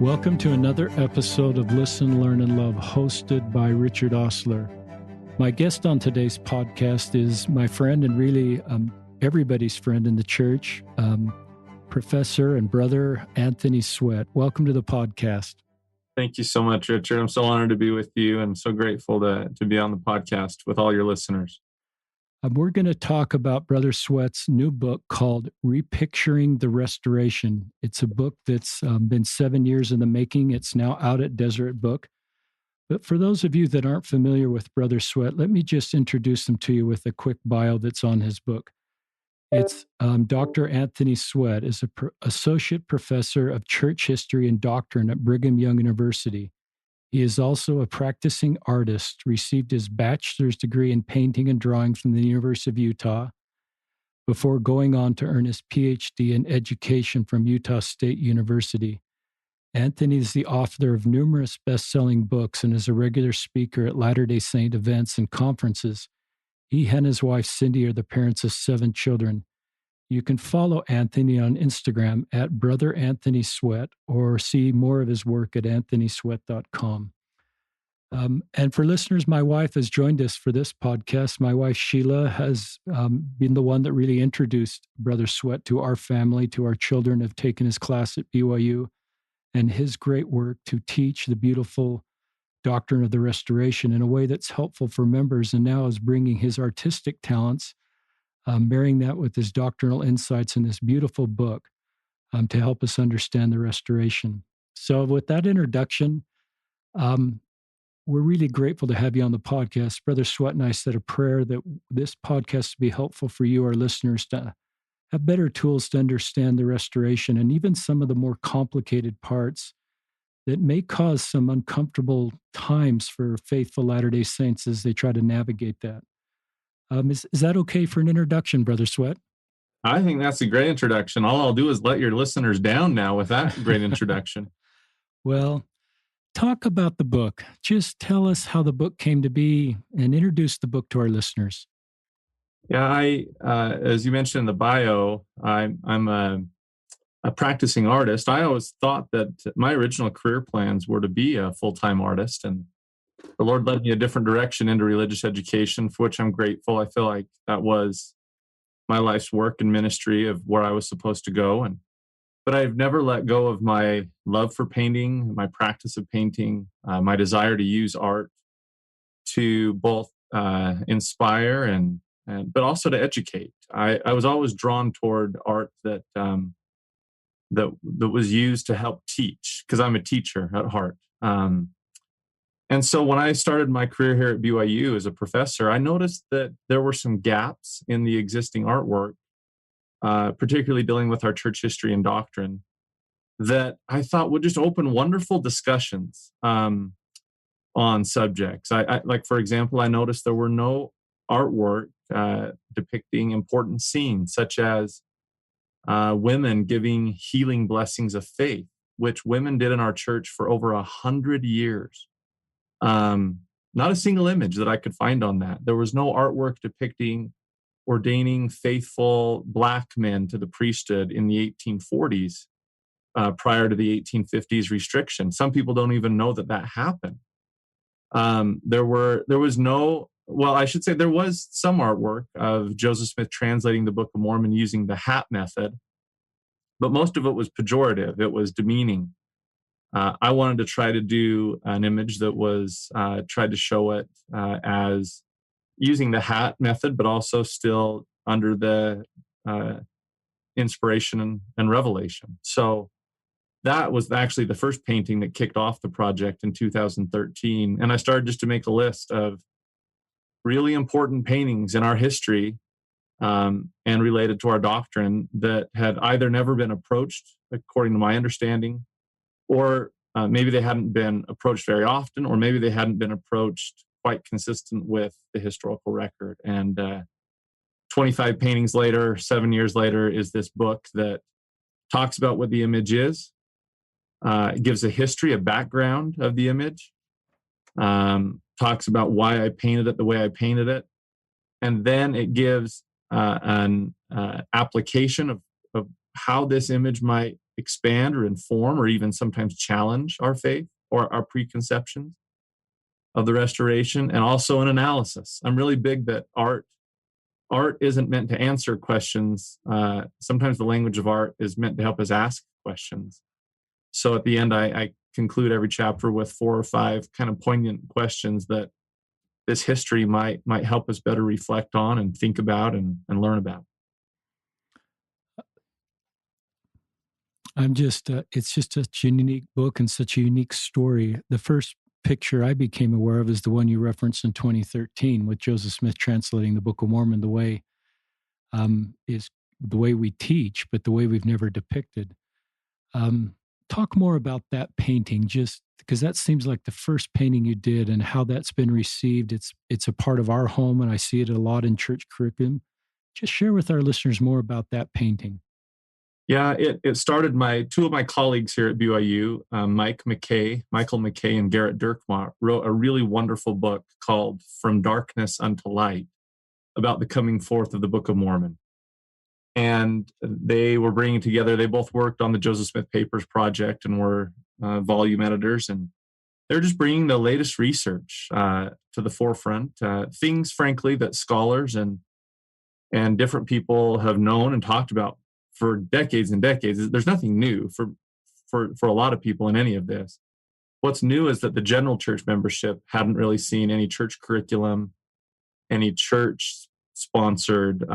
Welcome to another episode of Listen, Learn, and Love, hosted by Richard Osler. My guest on today's podcast is my friend and really everybody's friend in the church, Professor and brother Anthony Sweat. Welcome to the podcast. Thank you so much, Richard. I'm so honored to be with you and so grateful to be on the podcast with all your listeners. We're going to talk about Brother Sweat's new book called Repicturing the Restoration. It's a book that's been 7 years in the making. It's now out at Deseret Book. But for those of you that aren't familiar with Brother Sweat, let me just introduce him to you with a quick bio that's on his book. It's Dr. Anthony Sweat is an associate professor of church history and doctrine at Brigham Young University. He is also a practicing artist, received his bachelor's degree in painting and drawing from the University of Utah before going on to earn his PhD in education from Utah State University. Anthony is the author of numerous best-selling books and is a regular speaker at Latter-day Saint events and conferences. He and his wife, Cindy, are the parents of 7 children. You can follow Anthony on Instagram at Brother Anthony Sweat or see more of his work at anthonysweat.com. And for listeners, my wife has joined us for this podcast. My wife, Sheila, has been the one that really introduced Brother Sweat to our family, to our children, have taken his class at BYU, and his great work to teach the beautiful doctrine of the restoration in a way that's helpful for members, and now is bringing his artistic talents, marrying that with his doctrinal insights in this beautiful book to help us understand the restoration. So with that introduction, we're really grateful to have you on the podcast. Brother Sweat and I said a prayer that this podcast will be helpful for you, our listeners, to have better tools to understand the restoration and even some of the more complicated parts that may cause some uncomfortable times for faithful Latter-day Saints as they try to navigate that. Is that okay for an introduction, Brother Sweat? I think that's a great introduction. All I'll do is let your listeners down now with that great introduction. Well, talk about the book. Just tell us how the book came to be and introduce the book to our listeners. Yeah, as you mentioned in the bio, I'm a practicing artist. I always thought that my original career plans were to be a full-time artist, and the Lord led me a different direction into religious education, for which I'm grateful. I feel like that was my life's work and ministry of where I was supposed to go. But I've never let go of my love for painting, my practice of painting, my desire to use art to both inspire but also to educate. I was always drawn toward art that was used to help teach, because I'm a teacher at heart. And so when I started my career here at BYU as a professor, I noticed that there were some gaps in the existing artwork, particularly dealing with our church history and doctrine, that I thought would just open wonderful discussions on subjects. I like, for example, I noticed there were no artwork depicting important scenes, such as women giving healing blessings of faith, which women did in our church for over 100 years. Not a single image that I could find on that. There was no artwork depicting ordaining faithful Black men to the priesthood in the 1840s, prior to the 1850s restriction. Some people don't even know that happened. There was some artwork of Joseph Smith translating the Book of Mormon using the hat method, but most of it was pejorative. It was demeaning. I wanted to try to do an image that was tried to show it as using the hat method, but also still under the inspiration and revelation. So that was actually the first painting that kicked off the project in 2013. And I started just to make a list of really important paintings in our history and related to our doctrine that had either never been approached, according to my understanding, or maybe they hadn't been approached very often, or maybe they hadn't been approached quite consistent with the historical record. And 25 paintings later, 7 years later, is this book that talks about what the image is. It gives a history, a background of the image, talks about why I painted it the way I painted it, and then it gives an application of how this image might expand or inform or even sometimes challenge our faith or our preconceptions of the restoration, and also an analysis. I'm really big that art isn't meant to answer questions. Sometimes the language of art is meant to help us ask questions. So at the end, I conclude every chapter with 4 or 5 kind of poignant questions that this history might help us better reflect on and think about and learn about. It's just such a unique book and such a unique story. The first picture I became aware of is the one you referenced in 2013 with Joseph Smith translating the Book of Mormon. The way is the way we teach, but the way we've never depicted. Talk more about that painting, just because that seems like the first painting you did and how that's been received. It's a part of our home, and I see it a lot in church curriculum. Just share with our listeners more about that painting. Yeah, it started two of my colleagues here at BYU, Michael McKay and Garrett Dirkmar, wrote a really wonderful book called From Darkness Unto Light about the coming forth of the Book of Mormon. And they were bringing together, they both worked on the Joseph Smith Papers project and were volume editors. And they're just bringing the latest research to the forefront, things, frankly, that scholars and different people have known and talked about for decades and decades. There's nothing new for a lot of people in any of this. What's new is that the general church membership hadn't really seen any church curriculum, any church-sponsored,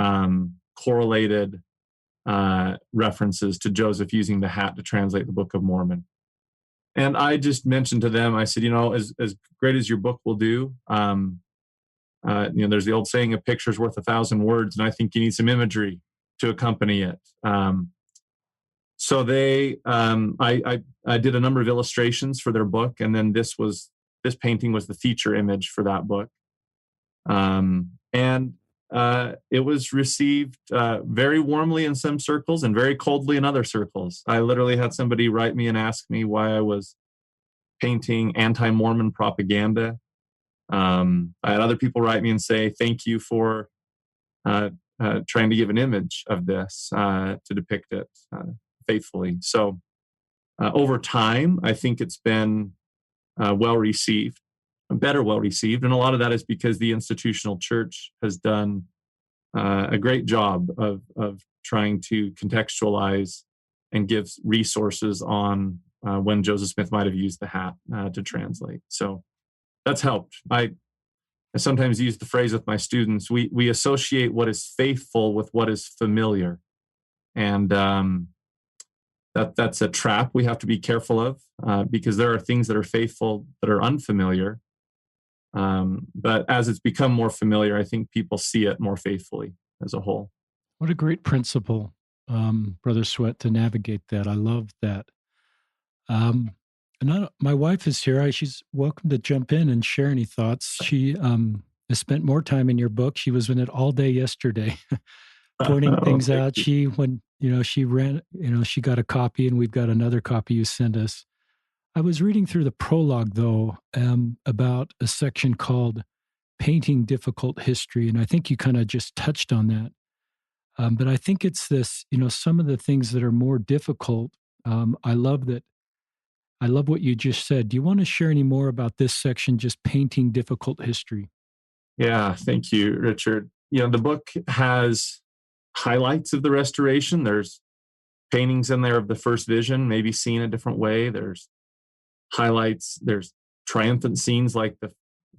correlated references to Joseph using the hat to translate the Book of Mormon. And I just mentioned to them, I said, as great as your book will do, there's the old saying, a picture's worth 1,000 words, and I think you need some imagery to accompany it. So I did a number of illustrations for their book, and then this painting was the feature image for that book. And it was received very warmly in some circles and very coldly in other circles. I literally had somebody write me and ask me why I was painting anti-Mormon propaganda. I had other people write me and say, thank you for trying to give an image of this to depict it faithfully. So over time, I think it's been well received. Better well received. And a lot of that is because the institutional church has done a great job of trying to contextualize and give resources on when Joseph Smith might have used the hat to translate. So that's helped. I sometimes use the phrase with my students, we associate what is faithful with what is familiar. And that's a trap we have to be careful of because there are things that are faithful that are unfamiliar. But as it's become more familiar, I think people see it more faithfully as a whole. What a great principle, Brother Sweat, to navigate that. I love that. My wife is here. She's welcome to jump in and share any thoughts. She has spent more time in your book. She was in it all day yesterday, pointing things out. She got a copy, and we've got another copy you sent us. I was reading through the prologue, though, about a section called Painting Difficult History. And I think you kind of just touched on that. But I think it's this, some of the things that are more difficult. I love what you just said. Do you want to share any more about this section, just painting difficult history? Yeah, thank you, Richard. The book has highlights of the restoration. There's paintings in there of the first vision, maybe seen a different way. There's highlights, there's triumphant scenes like the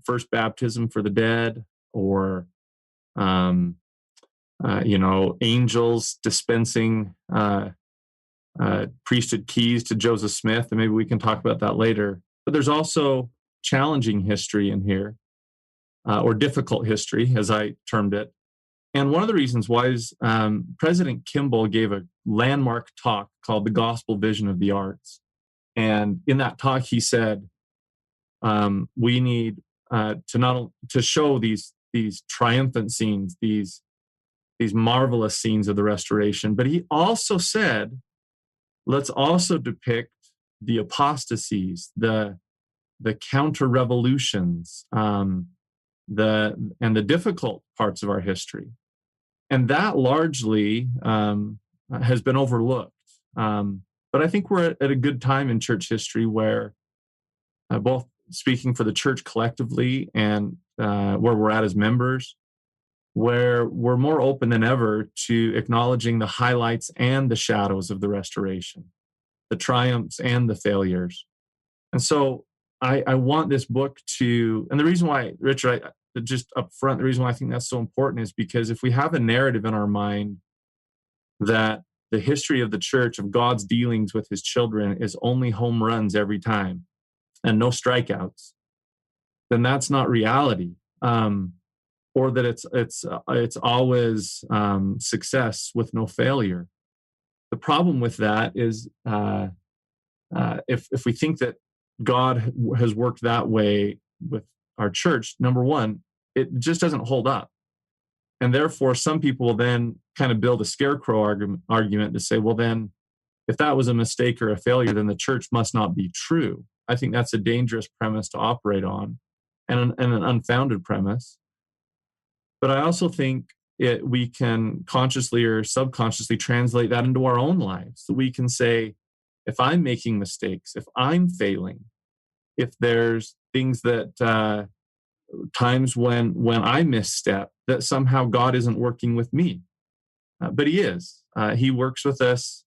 first baptism for the dead, or angels dispensing priesthood keys to Joseph Smith, and maybe we can talk about that later. But there's also challenging history in here, or difficult history, as I termed it. And one of the reasons why is President Kimball gave a landmark talk called The Gospel Vision of the Arts. And in that talk, he said, we need to show these triumphant scenes, these marvelous scenes of the restoration. But he also said, let's also depict the apostasies, the counter-revolutions, and the difficult parts of our history. And that largely has been overlooked. But I think we're at a good time in church history where, both speaking for the church collectively and where we're at as members, where we're more open than ever to acknowledging the highlights and the shadows of the restoration, the triumphs and the failures. And so I want this book to, and the reason why, Richard, just up front, the reason why I think that's so important is because if we have a narrative in our mind that the history of the church, of God's dealings with his children, is only home runs every time and no strikeouts, then that's not reality. Or that it's always success with no failure. The problem with that is if we think that God has worked that way with our church, number one, it just doesn't hold up. And therefore, some people will then kind of build a scarecrow argument to say, well, then if that was a mistake or a failure, then the church must not be true. I think that's a dangerous premise to operate on, and an unfounded premise. But I also think we can consciously or subconsciously translate that into our own lives. So we can say, if I'm making mistakes, if I'm failing, if there's things that times when I misstep, that somehow God isn't working with me. But he is. He works with us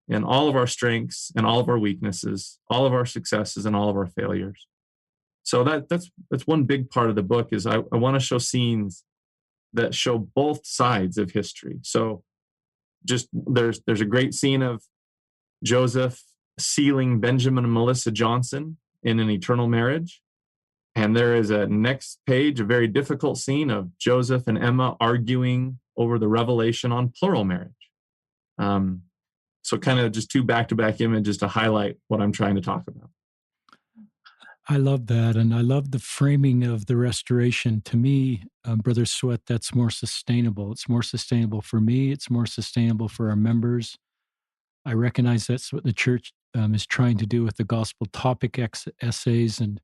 in all of our strengths and all of our weaknesses, all of our successes and all of our failures. So that's one big part of the book is I want to show scenes that show both sides of history. So just there's a great scene of Joseph sealing Benjamin and Melissa Johnson in an eternal marriage. And there is a next page, a very difficult scene of Joseph and Emma arguing over the revelation on plural marriage. So kind of just two back-to-back images to highlight what I'm trying to talk about. I love that. And I love the framing of the restoration. To me, Brother Sweat, that's more sustainable. It's more sustainable for me. It's more sustainable for our members. I recognize that's what the church is trying to do with the gospel topic essays. And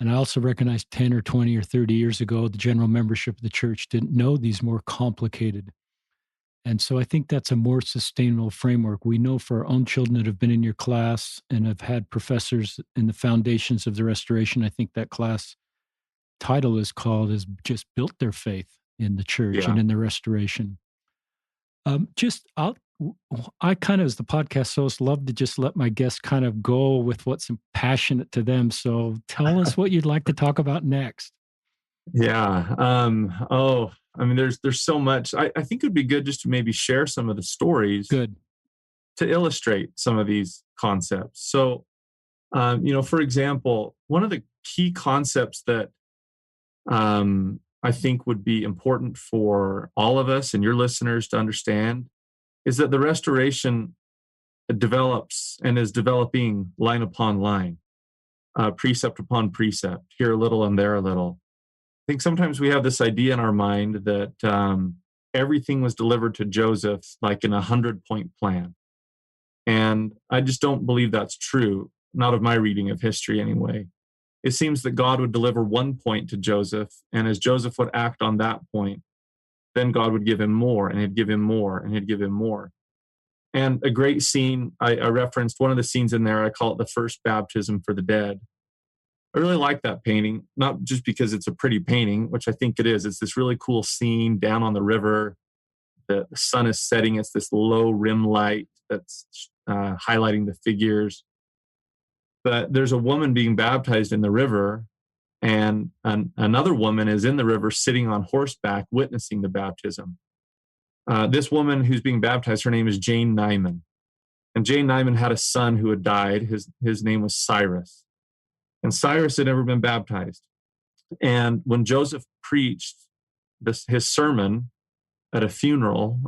I also recognize 10 or 20 or 30 years ago, the general membership of the church didn't know these more complicated. And so I think that's a more sustainable framework. We know for our own children that have been in your class and have had professors in the foundations of the restoration. I think that class title is called has just built their faith in the church and in the restoration. I kind of, as the podcast host, love to just let my guests kind of go with what's passionate to them. So tell us what you'd like to talk about next. Yeah. I mean, there's so much. I think it would be good just to maybe share some of the stories. Good. To illustrate some of these concepts. So, for example, one of the key concepts that I think would be important for all of us and your listeners to understand is that the restoration develops and is developing line upon line, precept upon precept, here a little and there a little. I think sometimes we have this idea in our mind that everything was delivered to Joseph like in 100-point plan. And I just don't believe that's true, not of my reading of history anyway. It seems that God would deliver one point to Joseph, and as Joseph would act on that point, then God would give him more, and he'd give him more, and he'd give him more. And a great scene, I referenced one of the scenes in there, I call it the first baptism for the dead. I really like that painting, not just because it's a pretty painting, which I think it is. It's this really cool scene down on the river. The sun is setting. It's this low rim light that's highlighting the figures. But there's a woman being baptized in the river, and another woman is in the river sitting on horseback witnessing the baptism. This woman who's being baptized, her name is Jane Nyman. And Jane Nyman had a son who had died. His name was Cyrus. And Cyrus had never been baptized. And when Joseph preached his sermon at a funeral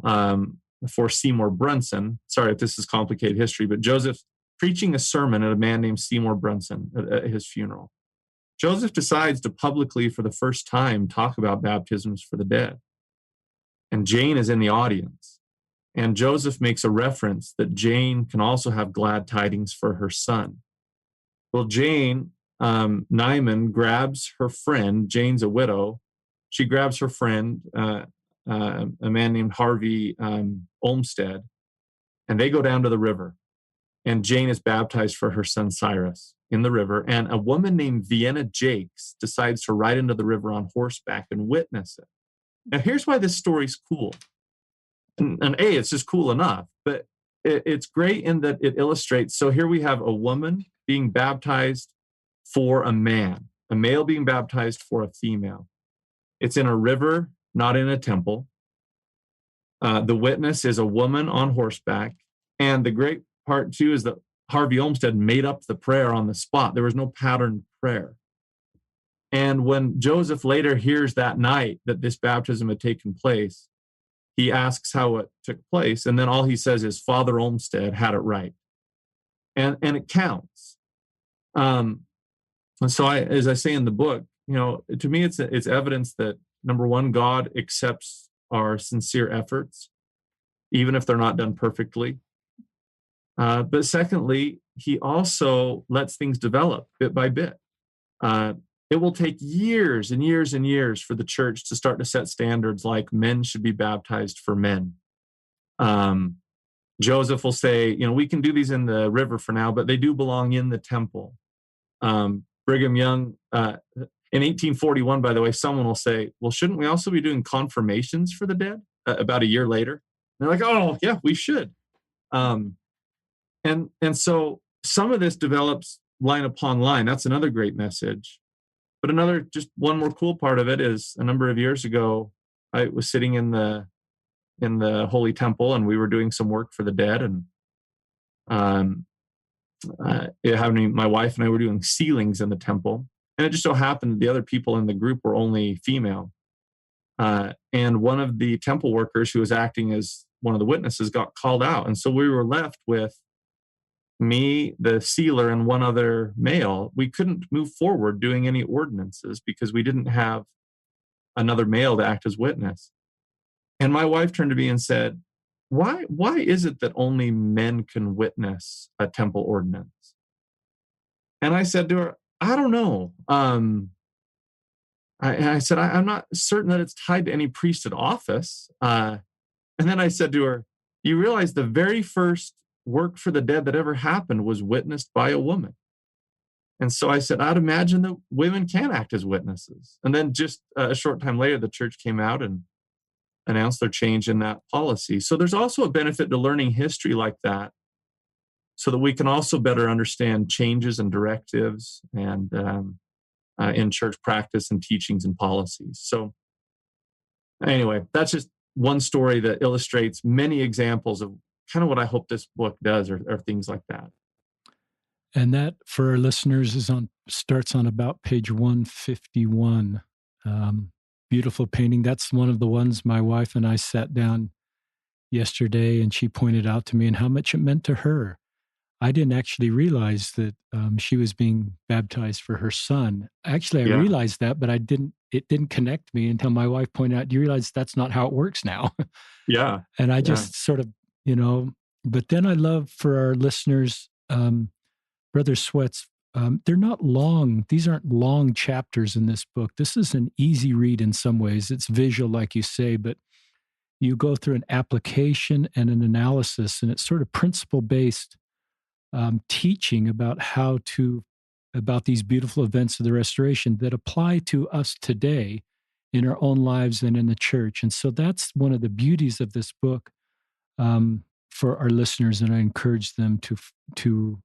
for Seymour Brunson, sorry if this is complicated history, but Joseph preaching a sermon at a man named Seymour Brunson at his funeral. Joseph decides to publicly, for the first time, talk about baptisms for the dead. And Jane is in the audience. And Joseph makes a reference that Jane can also have glad tidings for her son. Well, Jane Nyman grabs her friend. Jane's a widow. She grabs her friend, a man named Harvey Olmsted, and they go down to the river. and Jane is baptized for her son Cyrus in the river. And a woman named Vienna Jakes decides to ride into the river on horseback and witness it. Now, here's why this story's cool. And it's just cool enough, but it's great in that it illustrates. So here we have a woman being baptized for a man, a male being baptized for a female. It's in a river, not in a temple. The witness is a woman on horseback. And the great part, too, is that Harvey Olmsted made up the prayer on the spot. There was no patterned prayer. And when Joseph later hears that night that this baptism had taken place, he asks how it took place. And then all he says is, Father Olmsted had it right. And it counts. And so as I say in the book, to me, it's evidence that, number one, God accepts our sincere efforts, even if they're not done perfectly. But secondly, he also lets things develop bit by bit. It will take years and years and years for the church to start to set standards like men should be baptized for men. Joseph will say, we can do these in the river for now, but they do belong in the temple. Brigham Young, in 1841, by the way, someone will say, well, shouldn't we also be doing confirmations for the dead about a year later? And they're like, oh, yeah, we should. And so some of this develops line upon line. That's another great message. But just one more cool part of it is a number of years ago, I was sitting in the Holy Temple, and we were doing some work for the dead. And my wife and I were doing sealings in the temple. And it just so happened that the other people in the group were only female. And one of the temple workers who was acting as one of the witnesses got called out. And so we were left with me, the sealer, and one other male. We couldn't move forward doing any ordinances because we didn't have another male to act as witness. And my wife turned to me and said, why is it that only men can witness a temple ordinance? And I said to her, I don't know. I said, I'm not certain that it's tied to any priesthood office. And then I said to her, you realize the very first work for the dead that ever happened was witnessed by a woman. And so I said, I'd imagine that women can act as witnesses. And then just a short time later, the church came out and announced their change in that policy. So there's also a benefit to learning history like that, so that we can also better understand changes and directives and in church practice and teachings and policies. So anyway, that's just one story that illustrates many examples of kind of what I hope this book does, or things like that. And that, for our listeners, starts on about page 151. Beautiful painting. That's one of the ones my wife and I sat down yesterday, and she pointed out to me and how much it meant to her. I didn't actually realize that she was being baptized for her son. Actually, I realized that, but it didn't connect me until my wife pointed out, do you realize that's not how it works now? Yeah. And I just sort of, but then I love for our listeners, Brother Sweats, they're not long. These aren't long chapters in this book. This is an easy read in some ways. It's visual, like you say, but you go through an application and an analysis, and it's sort of principle-based teaching about about these beautiful events of the restoration that apply to us today in our own lives and in the church. And so that's one of the beauties of this book for our listeners, and I encourage them to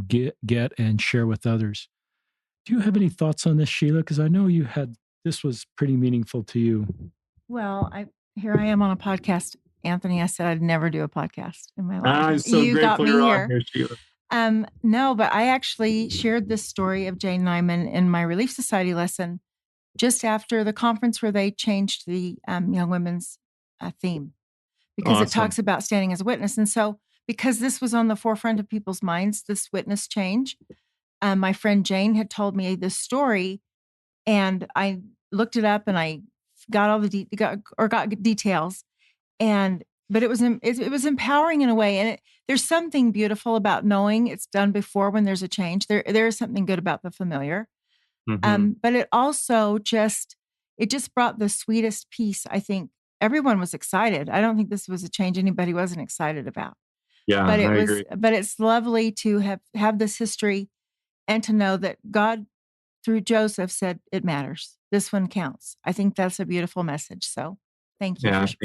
get and share with others. Do you have any thoughts on this, Sheila? Because I know this was pretty meaningful to you. Well, here I am on a podcast, Anthony. I said I'd never do a podcast in my life. I'm so you grateful got me you're here. on here, Sheila. No, but I actually shared this story of Jane Nyman in my Relief Society lesson just after the conference where they changed the young women's theme, because it talks about standing as a witness. And so, because this was on the forefront of people's minds, this witness change, my friend Jane had told me this story, and I looked it up and I got all the got details, but it was empowering in a way, and there's something beautiful about knowing it's done before when there's a change. There is something good about the familiar, but it also just brought the sweetest peace. I think everyone was excited. I don't think this was a change anybody wasn't excited about. Yeah, But I agree. but it's lovely to have this history and to know that God through Joseph said it matters. This one counts. I think that's a beautiful message. So Yeah, thank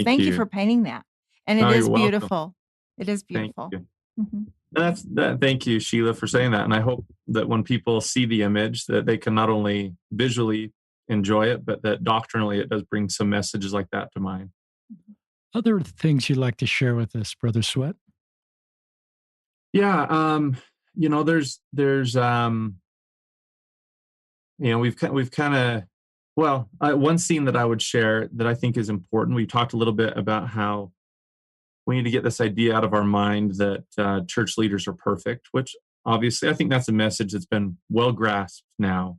thank you you. for painting that. And it No, is you're welcome. beautiful. It is Thank beautiful. you. Mhm. Thank you, Sheila, for saying that. And I hope that when people see the image, that they can not only visually enjoy it, but that doctrinally it does bring some messages like that to mind. Other things you'd like to share with us, Brother Sweat? Yeah, there's we've kind of one scene that I would share that I think is important. We talked a little bit about how we need to get this idea out of our mind that church leaders are perfect, which obviously I think that's a message that's been well grasped now,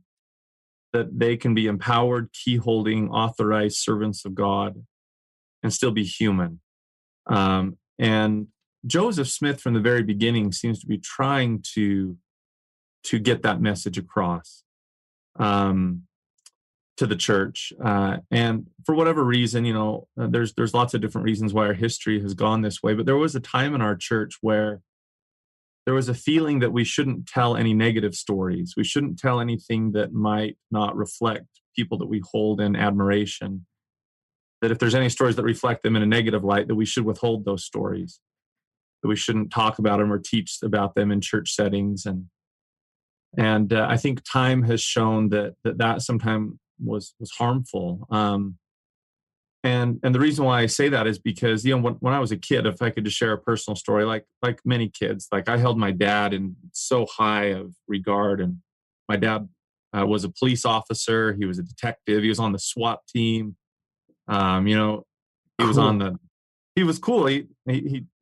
that they can be empowered, key holding, authorized servants of God and still be human. And Joseph Smith from the very beginning seems to be trying to get that message across to the church. And for whatever reason, there's lots of different reasons why our history has gone this way. But there was a time in our church where there was a feeling that we shouldn't tell any negative stories. We shouldn't tell anything that might not reflect people that we hold in admiration. That if there's any stories that reflect them in a negative light, that we should withhold those stories. That we shouldn't talk about them or teach about them in church settings. And I think time has shown that sometimes was harmful. And the reason why I say that is because when I was a kid, if I could just share a personal story, like many kids, like I held my dad in so high of regard, and my dad was a police officer, he was a detective, he was on the SWAT team. He was on the he was cool. He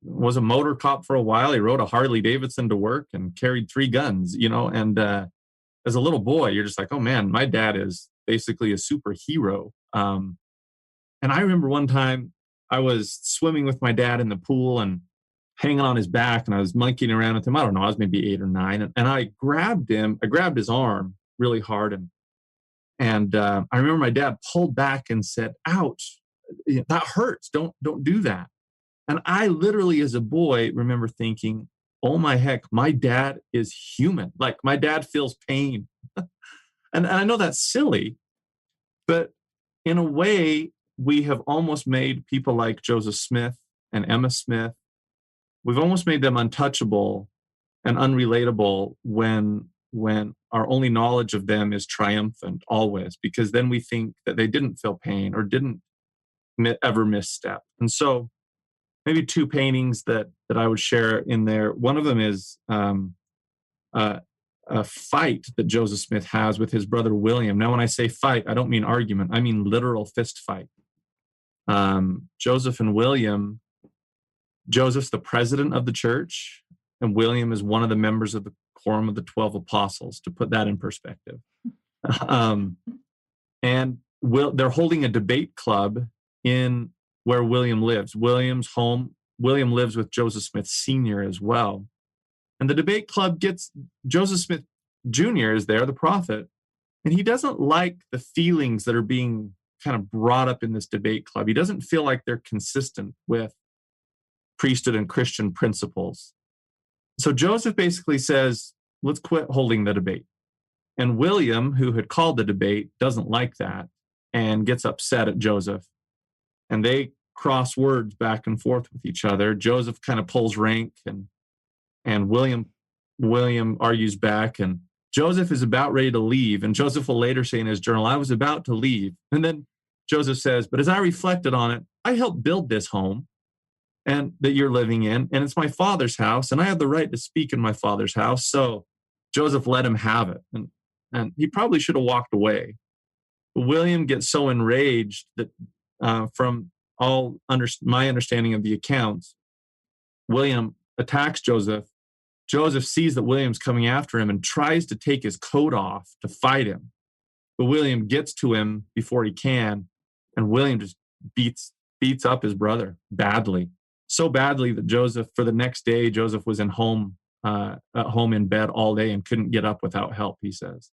was a motor cop for a while. He rode a Harley Davidson to work and carried 3 guns. And as a little boy, you're just like, oh man, my dad is basically a superhero. And I remember one time I was swimming with my dad in the pool and hanging on his back, and I was monkeying around with him. I don't know, I was maybe 8 or 9, and I grabbed him. I grabbed his arm really hard, and I remember my dad pulled back and said, "Ouch, that hurts. Don't do that." And I literally, as a boy, remember thinking, "Oh my heck, my dad is human. Like my dad feels pain." And I know that's silly, but in a way, we have almost made people like Joseph Smith and Emma Smith, we've almost made them untouchable and unrelatable when our only knowledge of them is triumphant always, because then we think that they didn't feel pain or didn't ever misstep. And so maybe 2 paintings that I would share in there. One of them is a fight that Joseph Smith has with his brother William. Now, when I say fight, I don't mean argument. I mean literal fist fight. Joseph and William, Joseph's the president of the church, and William is one of the members of the Quorum of the 12 Apostles, to put that in perspective. And they're holding a debate club in where William lives. William's home. William lives with Joseph Smith Sr. as well. And the debate club gets Joseph Smith Jr. is there, the prophet, and he doesn't like the feelings that are being kind of brought up in this debate club. He doesn't feel like they're consistent with priesthood and Christian principles. So Joseph basically says, let's quit holding the debate. And William, who had called the debate, doesn't like that and gets upset at Joseph. And they cross words back and forth with each other. Joseph kind of pulls rank, and William argues back, and Joseph is about ready to leave. And Joseph will later say in his journal, I was about to leave. And then Joseph says, but as I reflected on it, I helped build this home and that you're living in, and it's my father's house, and I have the right to speak in my father's house. So Joseph let him have it. And he probably should have walked away. But William gets so enraged that from my understanding of the accounts, William attacks Joseph. Joseph sees that William's coming after him and tries to take his coat off to fight him. But William gets to him before he can, and William just beats up his brother badly. So badly that for the next day, Joseph was at home in bed all day and couldn't get up without help, he says.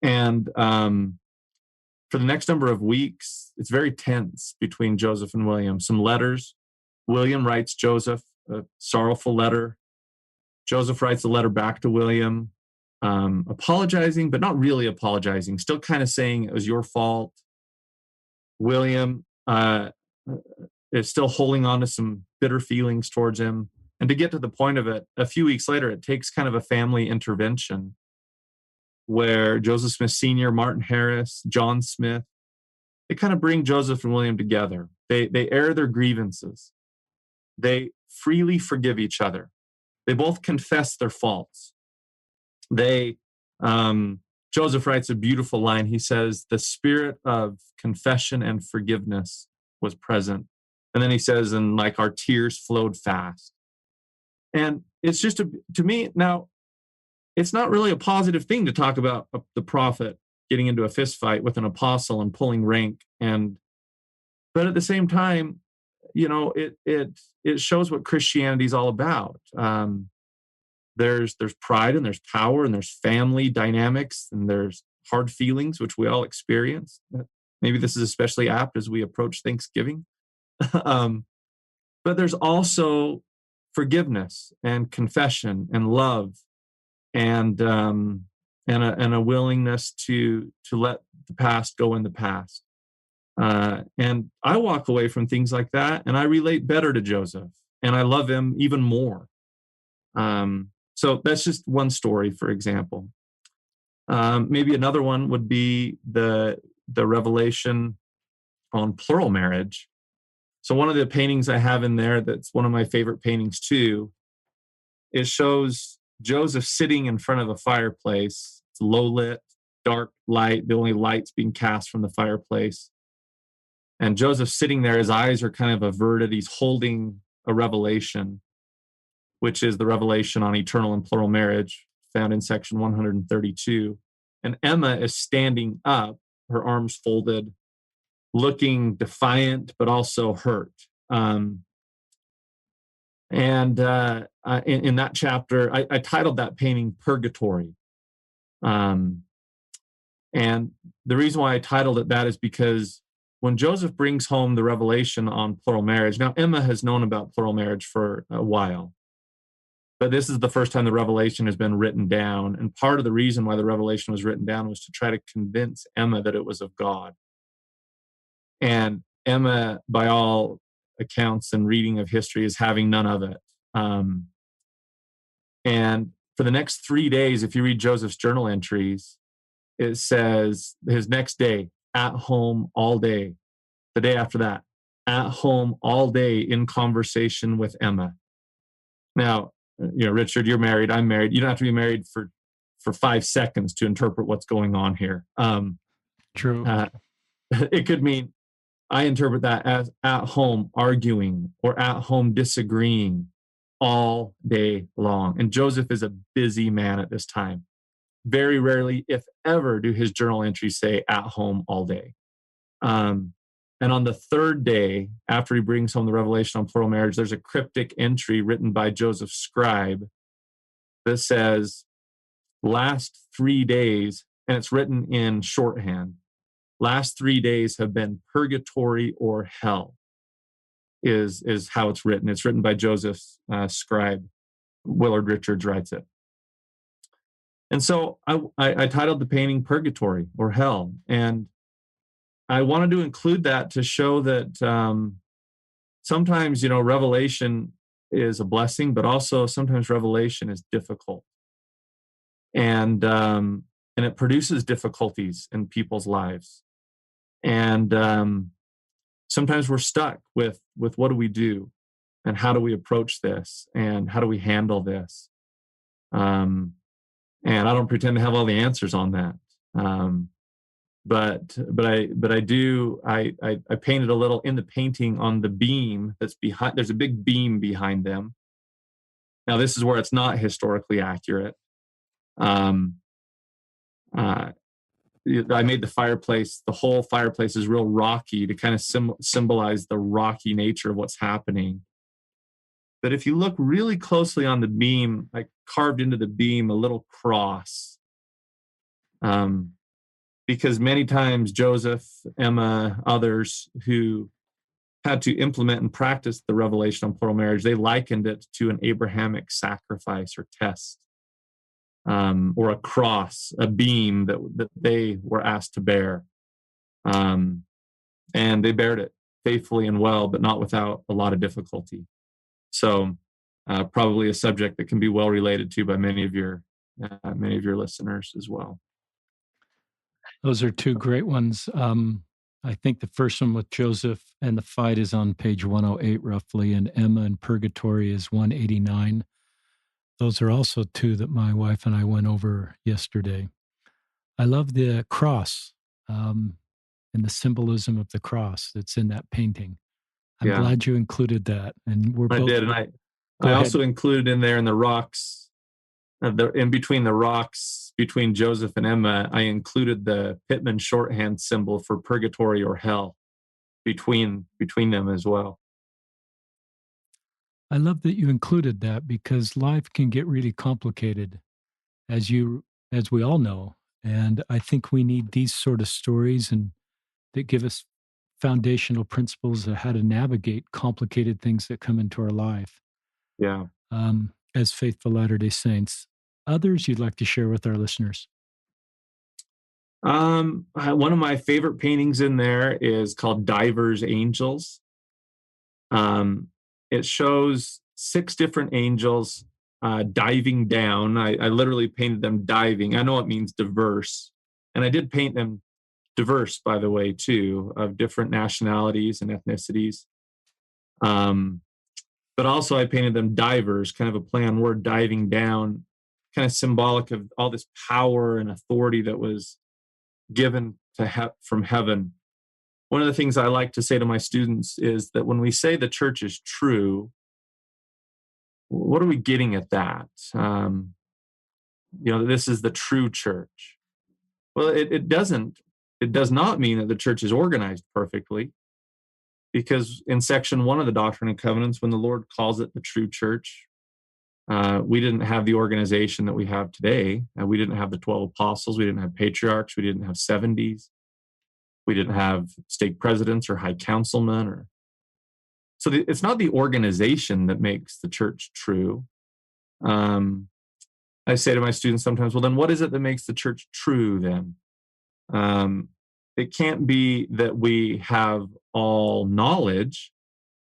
And for the next number of weeks, it's very tense between Joseph and William. Some letters. William writes Joseph a sorrowful letter. Joseph writes a letter back to William, apologizing, but not really apologizing, still kind of saying it was your fault. William is still holding on to some bitter feelings towards him. And to get to the point of it, a few weeks later, it takes kind of a family intervention where Joseph Smith Sr., Martin Harris, John Smith, they kind of bring Joseph and William together. They air their grievances. They freely forgive each other. They both confess their faults. Joseph writes a beautiful line. He says, the spirit of confession and forgiveness was present. And then he says, and like our tears flowed fast. And it's just, to me, now, it's not really a positive thing to talk about the prophet getting into a fist fight with an apostle and pulling rank. But at the same time, it shows what Christianity is all about. There's pride and there's power and there's family dynamics and there's hard feelings, which we all experience. Maybe this is especially apt as we approach Thanksgiving. But there's also forgiveness and confession and love and a willingness to let the past go in the past. And I walk away from things like that and I relate better to Joseph and I love him even more. So that's just one story, for example. Maybe another one would be the revelation on plural marriage. So one of the paintings I have in there that's one of my favorite paintings too, it shows Joseph sitting in front of a fireplace. It's low lit, dark light, the only light's being cast from the fireplace. And Joseph sitting there, his eyes are kind of averted. He's holding a revelation, which is the revelation on eternal and plural marriage found in section 132. And Emma is standing up, her arms folded, looking defiant, but also hurt. In that chapter, I titled that painting Purgatory. And the reason why I titled it that is because when Joseph brings home the revelation on plural marriage, now Emma has known about plural marriage for a while, but this is the first time the revelation has been written down. And part of the reason why the revelation was written down was to try to convince Emma that it was of God. And Emma, by all accounts and reading of history, is having none of it. And for the next 3 days, if you read Joseph's journal entries, it says his next day, at home all day. The day after that, at home all day in conversation with Emma. Now, Richard, you're married. I'm married. You don't have to be married for 5 seconds to interpret what's going on here. True. It could mean I interpret that as at home arguing or at home disagreeing all day long. And Joseph is a busy man at this time. Very rarely, if ever, do his journal entries say at home all day. And on the third day, after he brings home the revelation on plural marriage, there's a cryptic entry written by Joseph's scribe that says, last 3 days, and it's written in shorthand, last 3 days have been purgatory or hell, is how it's written. It's written by Joseph's scribe. Willard Richards writes it. And so I titled the painting Purgatory or Hell. And I wanted to include that to show that sometimes, revelation is a blessing, but also sometimes revelation is difficult. And it produces difficulties in people's lives. And sometimes we're stuck with what do we do and how do we approach this and how do we handle this? And I don't pretend to have all the answers on that. But I painted a little in the painting on the beam that's behind. There's a big beam behind them. Now this is where it's not historically accurate. I made the fireplace. The whole fireplace is real rocky to kind of symbolize the rocky nature of what's happening. But if you look really closely on the beam, I carved into the beam a little cross. Because many times Joseph, Emma, others who had to implement and practice the revelation on plural marriage, they likened it to an Abrahamic sacrifice or test, or a cross, a beam that they were asked to bear. And they bared it faithfully and well, but not without a lot of difficulty. So probably a subject that can be well related to by many of your listeners as well. Those are two great ones. I think the first one with Joseph and the fight is on page 108 roughly, and Emma and Purgatory is 189. Those are also two that my wife and I went over yesterday. I love the cross and the symbolism of the cross that's in that painting. I'm glad you included that. And I did, and I also included in there in the rocks, in between the rocks, between Joseph and Emma, I included the Pittman shorthand symbol for purgatory or hell between them as well. I love that you included that because life can get really complicated, as we all know. And I think we need these sort of stories and that give us foundational principles of how to navigate complicated things that come into our life. Yeah. As faithful Latter-day Saints. Others you'd like to share with our listeners? One of my favorite paintings in there is called Divers Angels. It shows 6 different angels diving down. I literally painted them diving. I know it means diverse. And I did paint them diverse, by the way, too, of different nationalities and ethnicities. But also I painted them divers, kind of a play on word, diving down, kind of symbolic of all this power and authority that was given to from heaven. One of the things I like to say to my students is that when we say the church is true, what are we getting at that? This is the true church. Well, it does not mean that the church is organized perfectly, because in section 1 of the Doctrine and Covenants, when the Lord calls it the true church, we didn't have the organization that we have today. We didn't have the 12 apostles. We didn't have patriarchs. We didn't have 70s. We didn't have stake presidents or high councilmen. So it's not the organization that makes the church true. I say to my students sometimes, well, then what is it that makes the church true then? It can't be that we have all knowledge,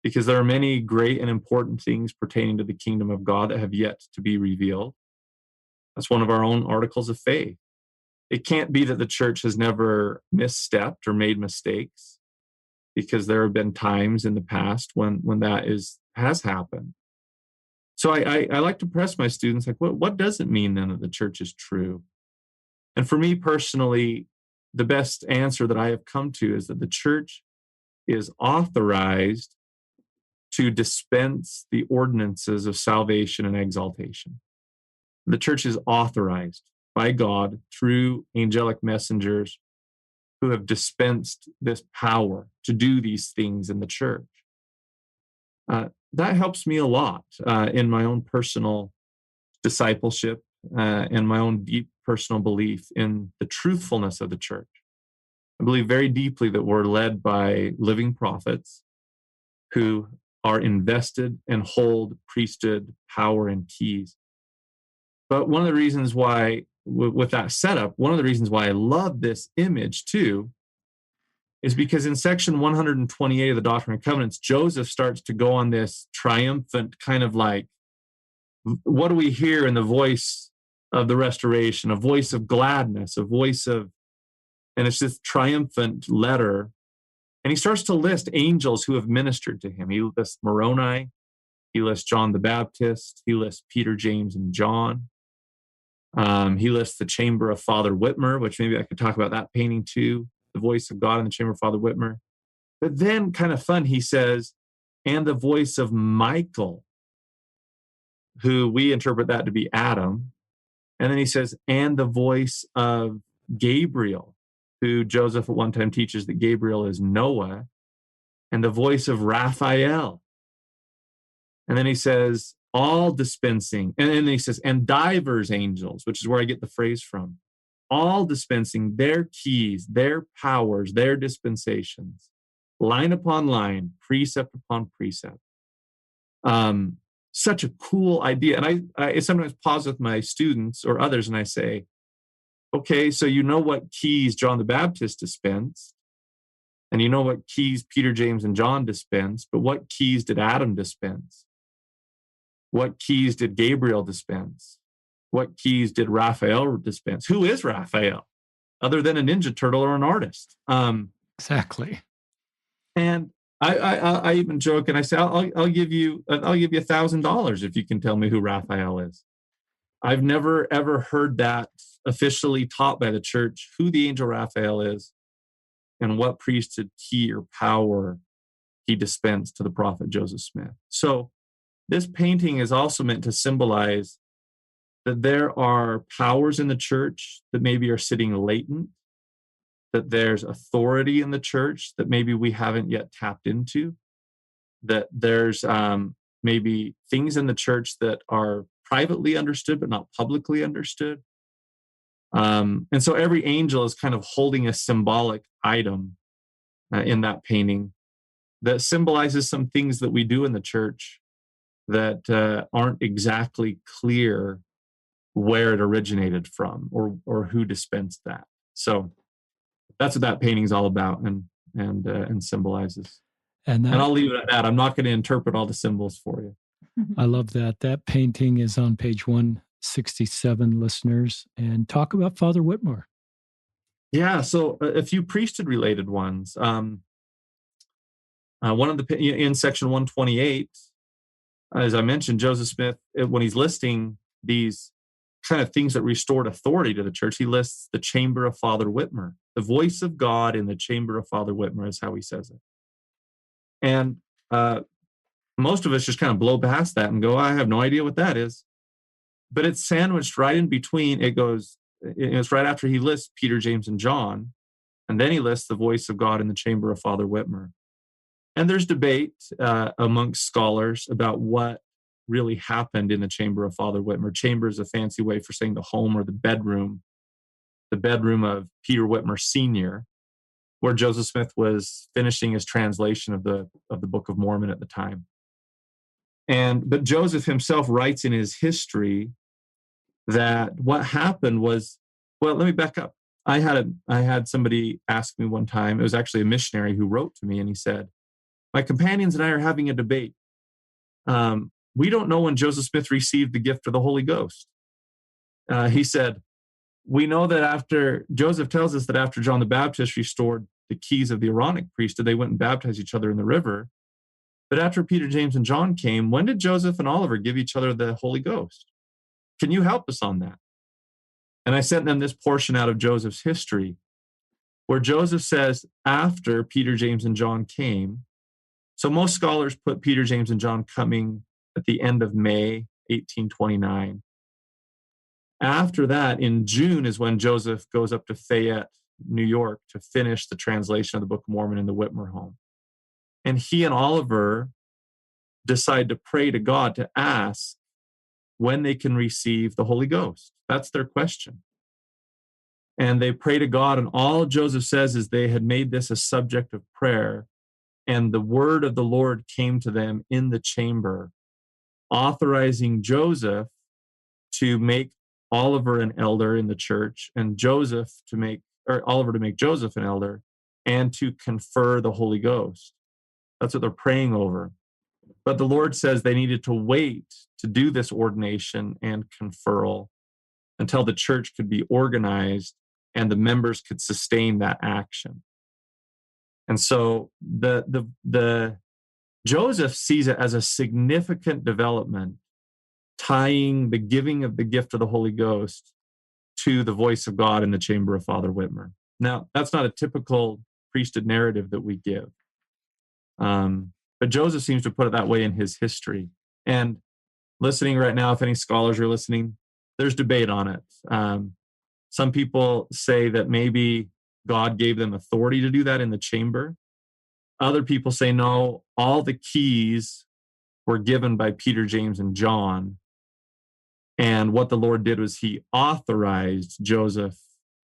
because there are many great and important things pertaining to the kingdom of God that have yet to be revealed. That's one of our own articles of faith. It can't be that the church has never misstepped or made mistakes, because there have been times in the past when that has happened. So I like to press my students, like, what does it mean then that the church is true? And for me personally, the best answer that I have come to is that the church is authorized to dispense the ordinances of salvation and exaltation. The church is authorized by God through angelic messengers who have dispensed this power to do these things in the church. That helps me a lot in my own personal discipleship and my own deep personal belief in the truthfulness of the church. I believe very deeply that we're led by living prophets who are invested and hold priesthood power and keys. But one of the reasons why, with that setup, one of the reasons why I love this image too, is because in section 128 of the Doctrine and Covenants, Joseph starts to go on this triumphant kind of like, what do we hear in the voice of the restoration? A voice of gladness, a voice of, and it's this triumphant letter. And he starts to list angels who have ministered to him. He lists Moroni, he lists John the Baptist, he lists Peter, James, and John. He lists the chamber of Father Whitmer, which maybe I could talk about that painting too, the voice of God in the chamber of Father Whitmer. But then, kind of fun, he says, and the voice of Michael, who we interpret that to be Adam. And then he says, and the voice of Gabriel, who Joseph at one time teaches that Gabriel is Noah, and the voice of Raphael. And then he says, all dispensing, and then he says, and divers angels, which is where I get the phrase from, all dispensing their keys, their powers, their dispensations. line upon line, precept upon precept. Such a cool idea. And I sometimes pause with my students or others and I say, okay, so you know what keys John the Baptist dispensed, and you know what keys Peter, James, and John dispensed, but what keys did Adam dispense? What keys did Gabriel dispense? What keys did Raphael dispense? Who is Raphael, other than a Ninja Turtle or an artist? Exactly. And I even joke and I say, I'll give you $1,000 if you can tell me who Raphael is. I've never ever heard that officially taught by the church, who the angel Raphael is and what priesthood key or power he dispensed to the prophet Joseph Smith. So this painting is also meant to symbolize that there are powers in the church that maybe are sitting latent, that there's authority in the church that maybe we haven't yet tapped into, that there's maybe things in the church that are privately understood but not publicly understood. And so every angel is kind of holding a symbolic item in that painting that symbolizes some things that we do in the church that aren't exactly clear where it originated from or who dispensed that. So that's what that painting is all about and symbolizes. And I'll leave it at that. I'm not going to interpret all the symbols for you. I love that. That painting is on page 167, listeners. And talk about Father Whitmore. Yeah, so a few priesthood-related ones. One of in section 128, as I mentioned, Joseph Smith, when he's listing these kind of things that restored authority to the church, he lists the chamber of Father Whitmer. The voice of God in the chamber of Father Whitmer is how he says it. And most of us just kind of blow past that and go, I have no idea what that is. But it's sandwiched right in between. It's right after he lists Peter, James, and John. And then he lists the voice of God in the chamber of Father Whitmer. And there's debate amongst scholars about what really happened in the chamber of Father Whitmer. Chamber is a fancy way for saying the home or the bedroom of Peter Whitmer Sr., where Joseph Smith was finishing his translation of the Book of Mormon at the time. But Joseph himself writes in his history that what happened was, well, let me back up. I had somebody ask me one time, it was actually a missionary who wrote to me, and he said, my companions and I are having a debate. We don't know when Joseph Smith received the gift of the Holy Ghost. He said, we know that Joseph tells us that after John the Baptist restored the keys of the Aaronic priesthood, they went and baptized each other in the river. But after Peter, James, and John came, when did Joseph and Oliver give each other the Holy Ghost? Can you help us on that? And I sent them this portion out of Joseph's history, where Joseph says, after Peter, James, and John came. So most scholars put Peter, James, and John coming at the end of May 1829. After that, in June is when Joseph goes up to Fayette, New York, to finish the translation of the Book of Mormon in the Whitmer home. And he and Oliver decide to pray to God to ask when they can receive the Holy Ghost. That's their question. And they pray to God, and all Joseph says is they had made this a subject of prayer, and the word of the Lord came to them in the chamber, authorizing Joseph to make Oliver an elder in the church, and Oliver to make Joseph an elder, and to confer the Holy Ghost. That's what they're praying over. But the Lord says they needed to wait to do this ordination and conferral until the church could be organized and the members could sustain that action. And so the Joseph sees it as a significant development, tying the giving of the gift of the Holy Ghost to the voice of God in the chamber of Father Whitmer. Now, that's not a typical priesthood narrative that we give. But Joseph seems to put it that way in his history. And listening right now, if any scholars are listening, there's debate on it. Some people say that maybe God gave them authority to do that in the chamber. Other people say, no, all the keys were given by Peter, James, and John. And what the Lord did was he authorized Joseph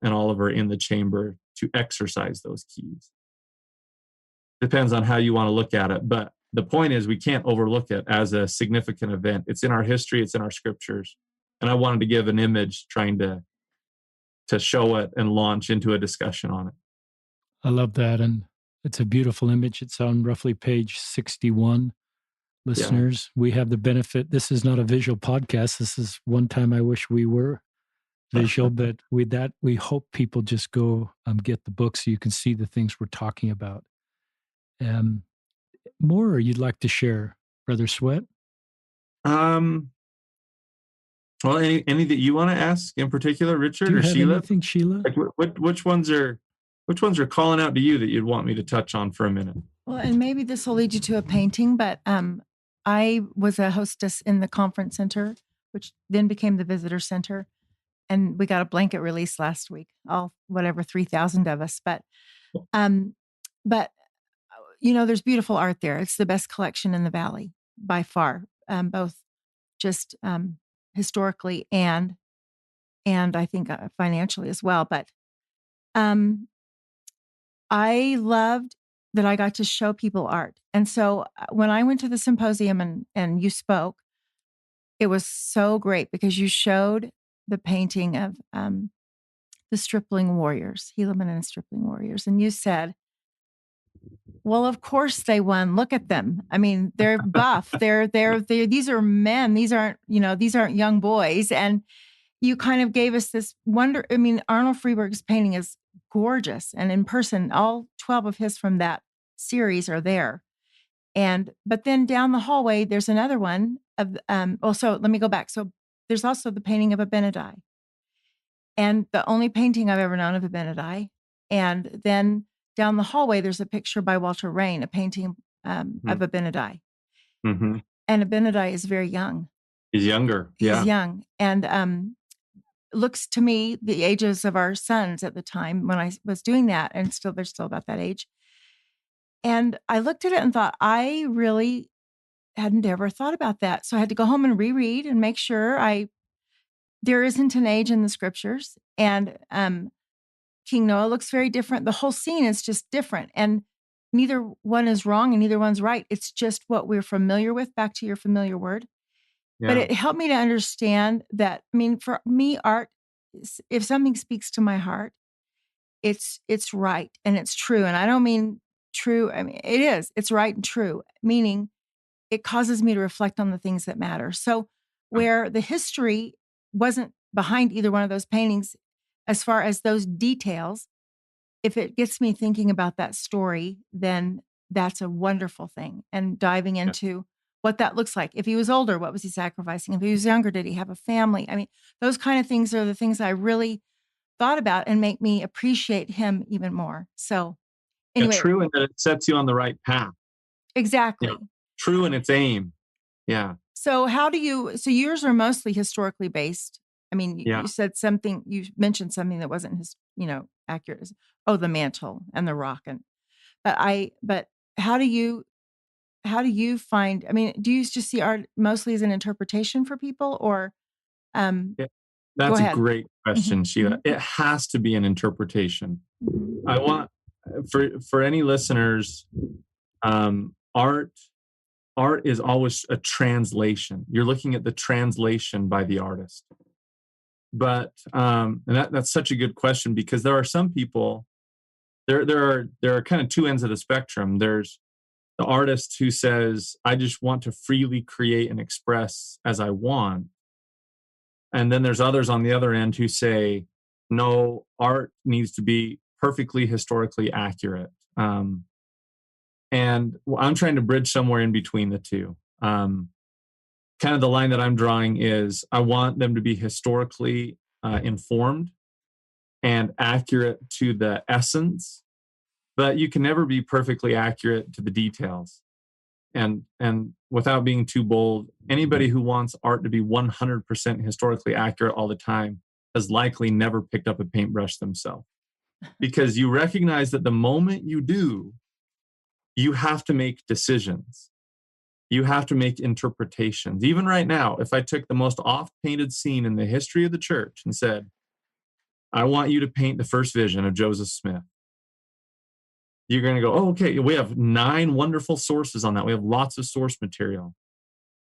and Oliver in the chamber to exercise those keys. Depends on how you want to look at it. But the point is, we can't overlook it as a significant event. It's in our history, it's in our scriptures. And I wanted to give an image trying to show it and launch into a discussion on it. I love that. And it's a beautiful image. It's on roughly page 61. Listeners, we have the benefit. This is not a visual podcast. This is one time I wish we were visual, but with that, we hope people just go get the book so you can see the things we're talking about. More you'd like to share, Brother Sweat? Well, any that you want to ask in particular, Richard? Do you or have Sheila? Anything, Sheila? Like which ones are calling out to you that you'd want me to touch on for a minute? Well, and maybe this will lead you to a painting, but I was a hostess in the conference center, which then became the visitor center. And we got a blanket release last week, all 3,000 of us. But there's beautiful art there. It's the best collection in the Valley by far, both just historically and I think financially as well. But I loved that I got to show people art. And so when I went to the symposium and you spoke, it was so great because you showed the painting of the Stripling Warriors, Helaman and the Stripling Warriors. And you said, well, of course they won. Look at them. I mean, they're buff. They're these are men. These aren't young boys. And you kind of gave us this wonder. I mean, Arnold Freeberg's painting is gorgeous. And in person, all 12 of his from that series are there. But then down the hallway, there's another one of, so let me go back. So there's also the painting of Abinadi, and the only painting I've ever known of Abinadi. And then down the hallway, there's a picture by Walter Rain, a painting of Abinadi. Mm-hmm. And Abinadi is very young. He's younger. Yeah. He's young. And looks to me the ages of our sons at the time when I was doing that. And they're still about that age. And I looked at it and thought, I really hadn't ever thought about that. So I had to go home and reread and make sure there isn't an age in the scriptures. And King Noah looks very different. The whole scene is just different. And neither one is wrong and neither one's right. It's just what we're familiar with, back to your familiar word. Yeah. But it helped me to understand that, I mean, for me, art, if something speaks to my heart, it's right and it's true. And I don't mean true. I mean, it is. It's right and true, meaning it causes me to reflect on the things that matter. So where the history wasn't behind either one of those paintings, as far as those details, if it gets me thinking about that story, then that's a wonderful thing. And diving into what that looks like. If he was older, what was he sacrificing? If he was younger, did he have a family? I mean, those kind of things are the things I really thought about and make me appreciate him even more. So anyway. True in that it sets you on the right path. Exactly. True in its aim. Yeah. So so yours are mostly historically based. I mean, you said something, you mentioned something that wasn't accurate. The mantle and the rock. But how do you find, I mean, do you just see art mostly as an interpretation for people or? That's a great question, Sheila. It has to be an interpretation. I want, for any listeners, art is always a translation. You're looking at the translation by the artist. But and that's such a good question, because there are some people, there are kind of two ends of the spectrum. There's the artist who says, I just want to freely create and express as I want. And then there's others on the other end who say, no, art needs to be perfectly historically accurate. And I'm trying to bridge somewhere in between the two. Kind of the line that I'm drawing is I want them to be historically informed and accurate to the essence, but you can never be perfectly accurate to the details. And without being too bold, anybody who wants art to be 100% historically accurate all the time has likely never picked up a paintbrush themselves. Because you recognize that the moment you do, you have to make decisions. You have to make interpretations. Even right now, if I took the most oft-painted scene in the history of the church and said, I want you to paint the first vision of Joseph Smith, You're going to go, oh, okay, we have 9 wonderful sources on that. We have lots of source material.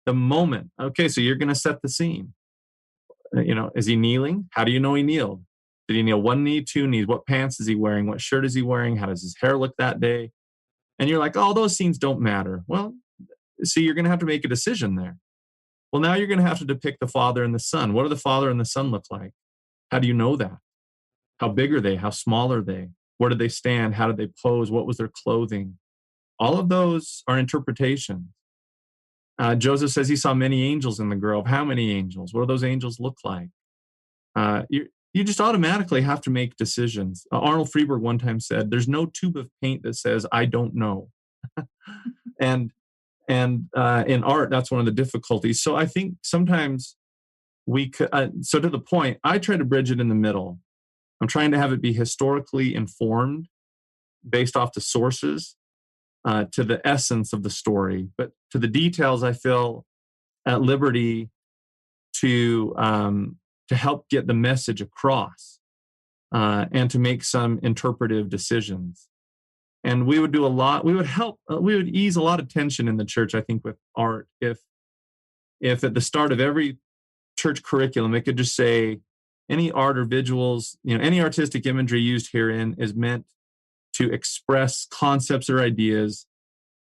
The moment, okay, so you're going to set the scene. Is he kneeling? How do you know he kneeled? Did he kneel 1 knee, 2 knees? What pants is he wearing? What shirt is he wearing? How does his hair look that day? And you're like, oh, those scenes don't matter. Well, see, you're going to have to make a decision there. Well, now you're going to have to depict the Father and the Son. What do the Father and the Son look like? How do you know that? How big are they? How small are they? Where did they stand? How did they pose? What was their clothing? All of those are interpretations. Joseph says he saw many angels in the grove. How many angels? What do those angels look like? You just automatically have to make decisions. Arnold Freeberg one time said, there's no tube of paint that says, I don't know. and in art, that's one of the difficulties. So I think sometimes we could, so to the point, I try to bridge it in the middle. I'm trying to have it be historically informed based off the sources to the essence of the story. But to the details, I feel at liberty to help get the message across and to make some interpretive decisions. And we would do a lot. We would help. We would ease a lot of tension in the church, I think, with art. If at the start of every church curriculum, it could just say, any art or visuals, any artistic imagery used herein is meant to express concepts or ideas.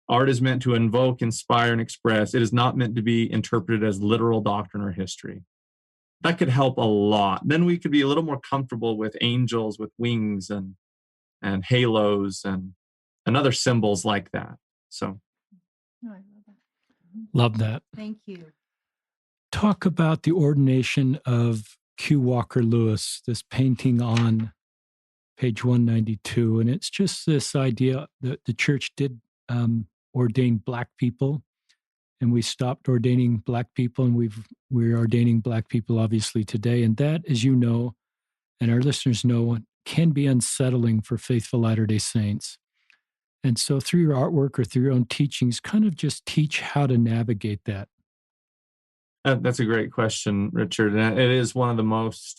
Art is meant to invoke, inspire, and express. It is not meant to be interpreted as literal doctrine or history. That could help a lot. Then we could be a little more comfortable with angels with wings and halos and other symbols like that. So, No, I love that. Love that. Thank you. Talk about the ordination of Q. Walker Lewis, this painting on page 192. And it's just this idea that the church did ordain Black people, and we stopped ordaining Black people, and we're ordaining Black people obviously today. And that, as you know, and our listeners know, can be unsettling for faithful Latter-day Saints. And so through your artwork or through your own teachings, kind of just teach how to navigate that. That's a great question, Richard. And it is one of the most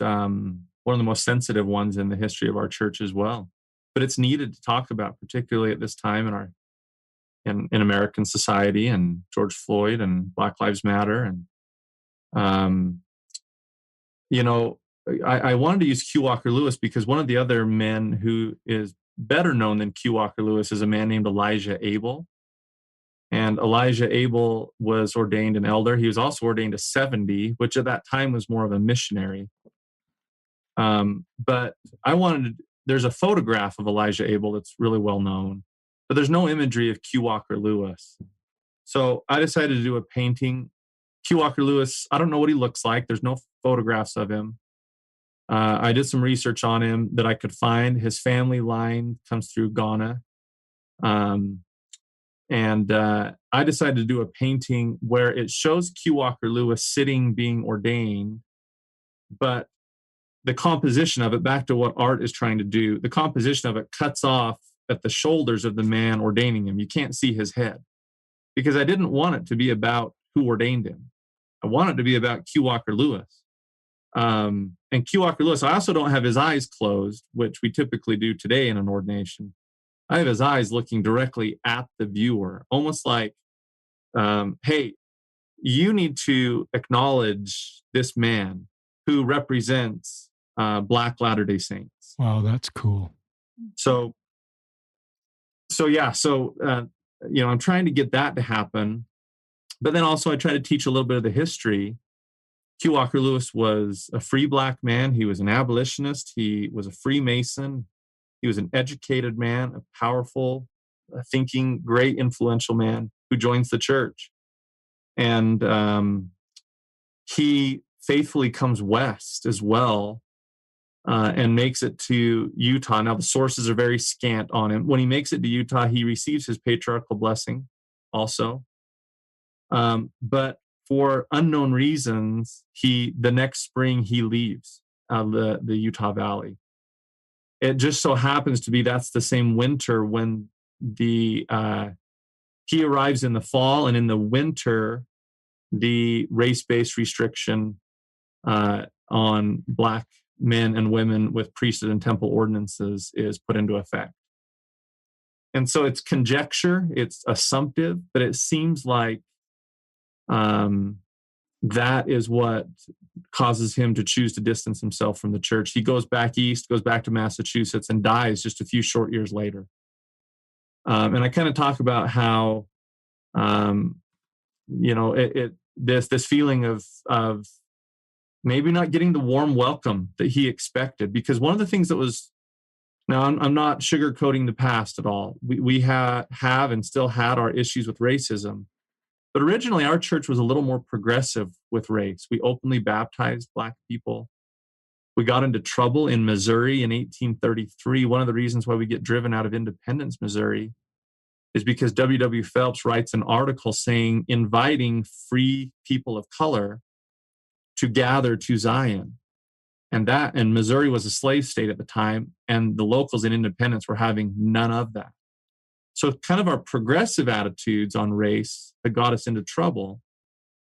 sensitive ones in the history of our church as well. But it's needed to talk about, particularly at this time in American society, and George Floyd and Black Lives Matter. And I wanted to use Q. Walker Lewis because one of the other men who is better known than Q. Walker Lewis is a man named Elijah Abel. And Elijah Abel was ordained an elder. He was also ordained a 70, which at that time was more of a missionary. But there's a photograph of Elijah Abel that's really well known, but there's no imagery of Q. Walker Lewis. So I decided to do a painting. Q. Walker Lewis, I don't know what he looks like. There's no photographs of him. I did some research on him that I could find. His family line comes through Ghana. And I decided to do a painting where it shows Q. Walker Lewis sitting, being ordained, but the composition of it, back to what art is trying to do, the composition of it cuts off at the shoulders of the man ordaining him. You can't see his head, because I didn't want it to be about who ordained him. I want it to be about Q. Walker Lewis. And Q. Walker Lewis, I also don't have his eyes closed, which we typically do today in an ordination. I have his eyes looking directly at the viewer, almost like, hey, you need to acknowledge this man who represents Black Latter-day Saints. Wow, that's cool. So I'm trying to get that to happen. But then also I try to teach a little bit of the history. Q. Walker Lewis was a free Black man. He was an abolitionist. He was a Freemason. He was an educated man, a powerful, thinking, great, influential man who joins the church. And he faithfully comes west as well and makes it to Utah. Now, the sources are very scant on him. When he makes it to Utah, he receives his patriarchal blessing also. But for unknown reasons, the next spring he leaves the Utah Valley. It just so happens to be that's the same winter when he arrives in the fall, and in the winter, the race-based restriction on Black men and women with priesthood and temple ordinances is put into effect. And so it's conjecture, it's assumptive, but it seems like that is what causes him to choose to distance himself from the church. He goes back east, goes back to Massachusetts, and dies just a few short years later. And I kind of talk about how, this feeling of maybe not getting the warm welcome that he expected, because one of the things that was, now I'm not sugarcoating the past at all. We have and still had our issues with racism. But originally, our church was a little more progressive with race. We openly baptized Black people. We got into trouble in Missouri in 1833. One of the reasons why we get driven out of Independence, Missouri, is because W.W. Phelps writes an article saying, inviting free people of color to gather to Zion. And Missouri was a slave state at the time, and the locals in Independence were having none of that. So kind of our progressive attitudes on race that got us into trouble.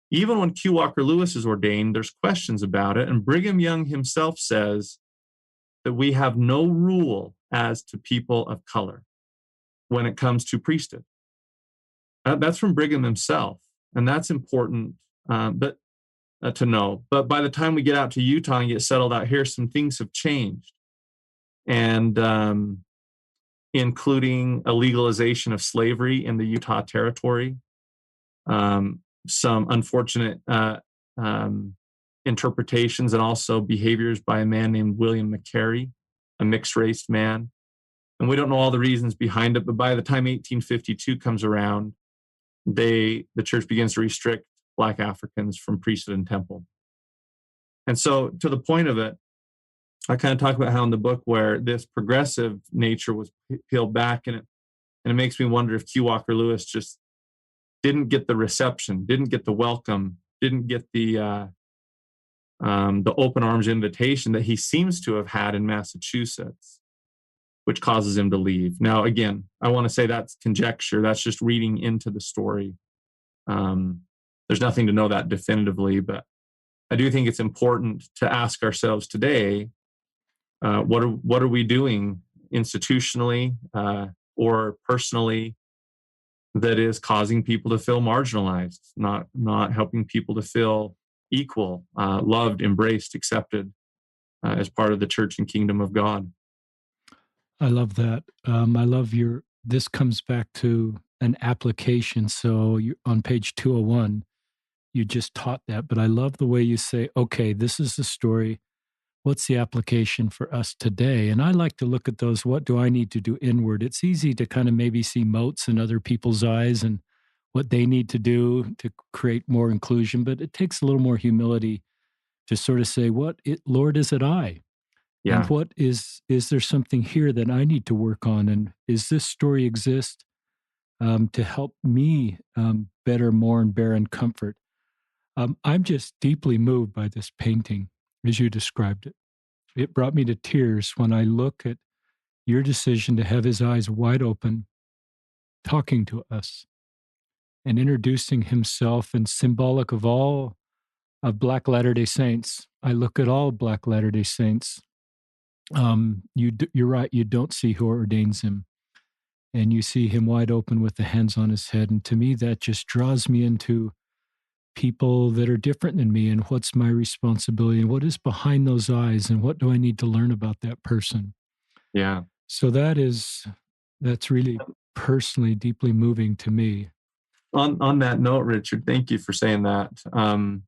Even when Q. Walker Lewis is ordained, there's questions about it. And Brigham Young himself says that we have no rule as to people of color when it comes to priesthood. That's from Brigham himself. And that's important to know. But by the time we get out to Utah and get settled out here, some things have changed. And including a legalization of slavery in the Utah Territory, some unfortunate interpretations and also behaviors by a man named William McCary, a mixed-race man. And we don't know all the reasons behind it, but by the time 1852 comes around, the church begins to restrict Black Africans from priesthood and temple. And so to the point of it, I kind of talk about how in the book where this progressive nature was peeled back, and it makes me wonder if Q. Walker Lewis just didn't get the reception, didn't get the welcome, didn't get the open arms invitation that he seems to have had in Massachusetts, which causes him to leave. Now, again, I want to say that's conjecture. That's just reading into the story. There's nothing to know that definitively, but I do think it's important to ask ourselves today, what are we doing institutionally or personally that is causing people to feel marginalized, not helping people to feel equal, loved, embraced, accepted as part of the church and kingdom of God. I love that. I love this comes back to an application. So on page 201, you just taught that, but I love the way you say, okay, this is the story. What's the application for us today? And I like to look at those, what do I need to do inward? It's easy to kind of maybe see motes in other people's eyes and what they need to do to create more inclusion, but it takes a little more humility to sort of say, Lord, is it I? Yeah. And what is there something here that I need to work on? And is this story exist to help me better mourn, bear, and comfort? I'm just deeply moved by this painting as you described it. It brought me to tears when I look at your decision to have his eyes wide open, talking to us and introducing himself, and symbolic of all of Black Latter-day Saints. I look at all Black Latter-day Saints. You're right. You don't see who ordains him, and you see him wide open with the hands on his head. And to me, that just draws me into people that are different than me, and what's my responsibility, and what is behind those eyes, and what do I need to learn about that person. Yeah. So that's really personally deeply moving to me. On that note, Richard, thank you for saying that. On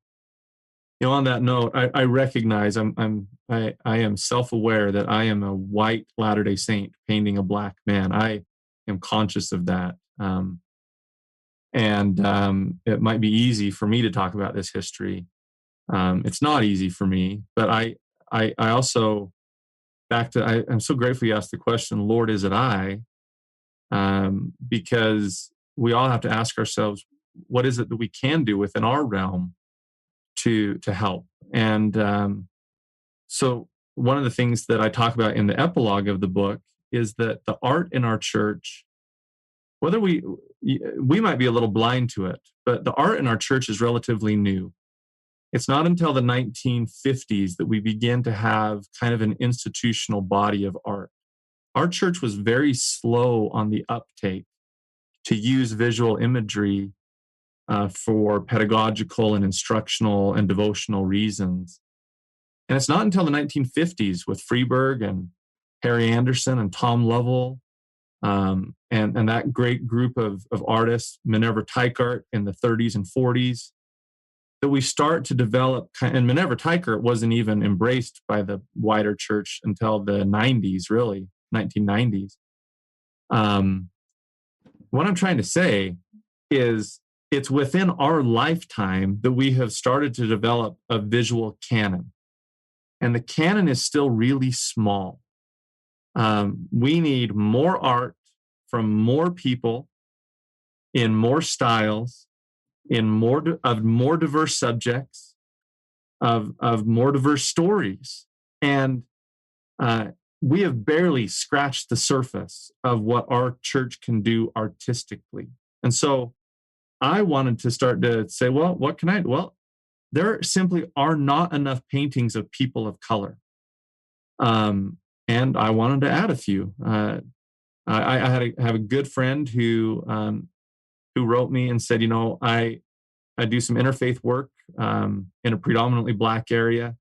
that note, I recognize I am self-aware that I am a white Latter-day Saint painting a Black man. I am conscious of that. And it might be easy for me to talk about this history. It's not easy for me, but I also, I'm so grateful you asked the question, Lord, is it I? Because we all have to ask ourselves, what is it that we can do within our realm to help? And so one of the things that I talk about in the epilogue of the book is that the art in our church, whether we might be a little blind to it, but the art in our church is relatively new. It's not until the 1950s that we begin to have kind of an institutional body of art. our church was very slow on the uptake to use visual imagery for pedagogical and instructional and devotional reasons. And it's not until the 1950s with Freeburg and Harry Anderson and Tom Lovell and that great group of artists, Minerva Teichart in the 30s and 40s, that we start to develop, and Minerva Teichart wasn't even embraced by the wider church until the 90s, really, 1990s. What I'm trying to say is it's within our lifetime that we have started to develop a visual canon. And the canon is still really small. We need more art from more people in more styles, in more diverse subjects, of more diverse stories. And we have barely scratched the surface of what our church can do artistically. And so I wanted to start to say, well, what can I do? Well, there simply are not enough paintings of people of color. And I wanted to add a few. I have a good friend who wrote me and said, I do some interfaith work in a predominantly Black area.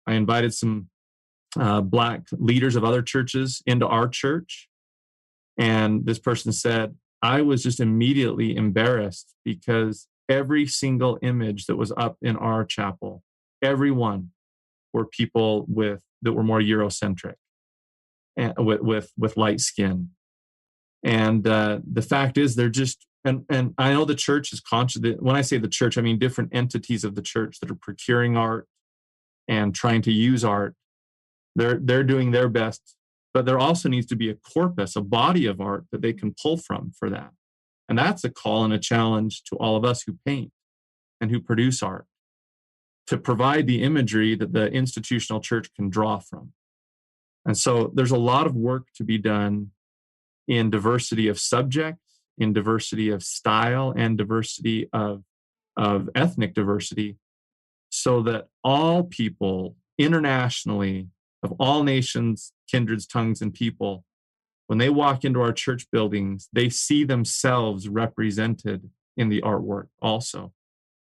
I invited some Black leaders of other churches into our church. And this person said, I was just immediately embarrassed because every single image that was up in our chapel, every one were people that were more Eurocentric and with light skin. And the fact is, they're just, and I know the church is conscious. When I say the church, I mean different entities of the church that are procuring art and trying to use art. They're doing their best, but there also needs to be a corpus, a body of art that they can pull from for that. And that's a call and a challenge to all of us who paint and who produce art, to provide the imagery that the institutional church can draw from. And so there's a lot of work to be done in diversity of subject, in diversity of style, and diversity of ethnic diversity, so that all people internationally, of all nations, kindreds, tongues, and people, when they walk into our church buildings, they see themselves represented in the artwork also.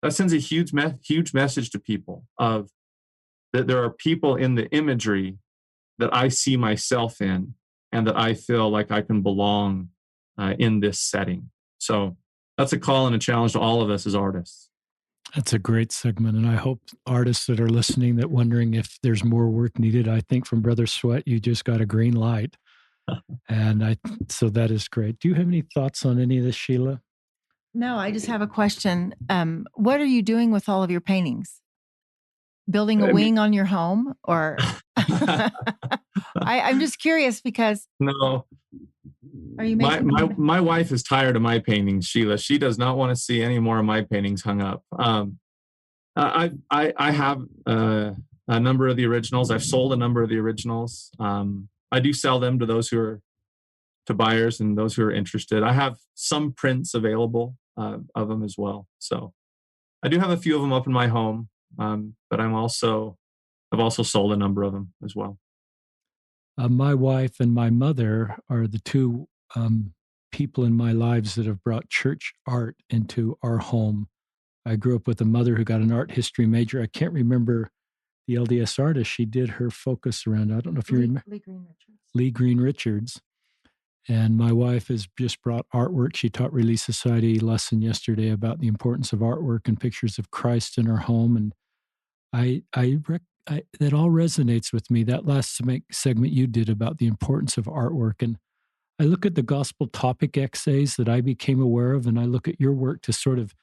That sends a huge message to people of that there are people in the imagery that I see myself in and that I feel like I can belong in this setting. So that's a call and a challenge to all of us as artists. That's a great segment. And I hope artists that are listening that wondering if there's more work needed, I think from Brother Sweat, you just got a green light. So that is great. Do you have any thoughts on any of this, Sheila? No, I just have a question. What are you doing with all of your paintings? Building a wing on your home, or I'm just curious because no, are you making my wife is tired of my paintings, Sheila. She does not want to see any more of my paintings hung up. I have a number of the originals. I've sold a number of the originals. I do sell them to those who are to buyers and those who are interested. I have some prints available of them as well. So I do have a few of them up in my home, but I've also sold a number of them as well. My wife and my mother are the two people in my lives that have brought church art into our home. I grew up with a mother who got an art history major. I can't remember the LDS artist she did her focus around. I don't know if you remember. Lee Green Richards. And my wife has just brought artwork. She taught Relief Society lesson yesterday about the importance of artwork and pictures of Christ in her home. And that all resonates with me. That last segment you did about the importance of artwork. And I look at the gospel topic essays that I became aware of, and I look at your work to sort of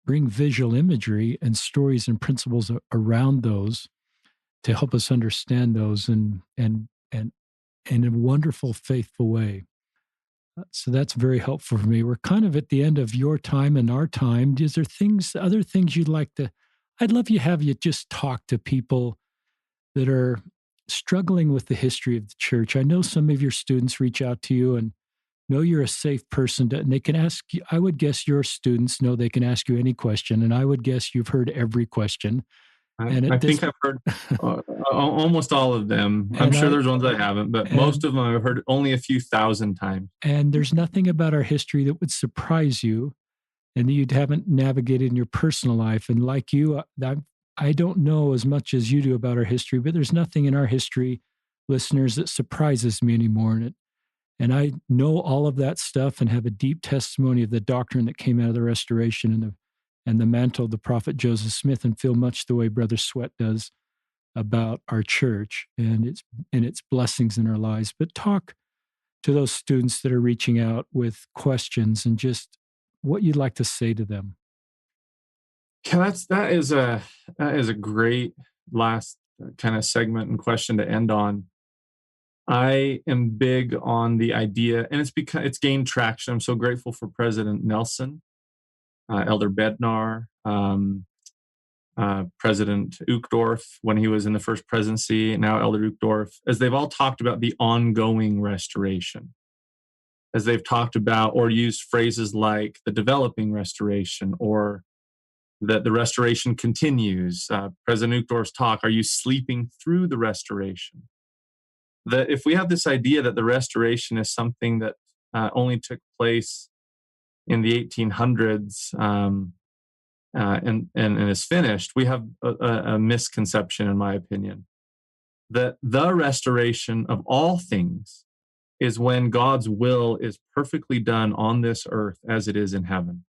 bring visual imagery and stories and principles around those to help us understand those and in a wonderful, faithful way. So that's very helpful for me. We're kind of at the end of your time and our time. Is there other things you'd like to? I'd love you have you just talk to people that are struggling with the history of the church. I know some of your students reach out to you and know you're a safe person, and they can ask you. I would guess your students know they can ask you any question, and I would guess you've heard every question. I think I've heard almost all of them. I'm sure there's ones I haven't, but most of them I've heard only a few thousand times. And there's nothing about our history that would surprise you and that you haven't navigated in your personal life. And like you, I don't know as much as you do about our history, but there's nothing in our history, listeners, that surprises me anymore. And I know all of that stuff and have a deep testimony of the doctrine that came out of the Restoration and the mantle of the prophet Joseph Smith, and feel much the way Brother Sweat does about our church and its blessings in our lives. But talk to those students that are reaching out with questions and just what you'd like to say to them. Yeah, that is a great last kind of segment and question to end on. I am big on the idea, and it's gained traction. I'm so grateful for President Nelson, Elder Bednar, President Uchtdorf when he was in the first presidency, now Elder Uchtdorf, as they've all talked about the ongoing restoration, as they've talked about or used phrases like the developing restoration or that the restoration continues. President Uchtdorf's talk, are you sleeping through the restoration? That if we have this idea that the restoration is something that only took place in the 1800s and is finished, we have a misconception, in my opinion, that the restoration of all things is when God's will is perfectly done on this earth as it is in heaven.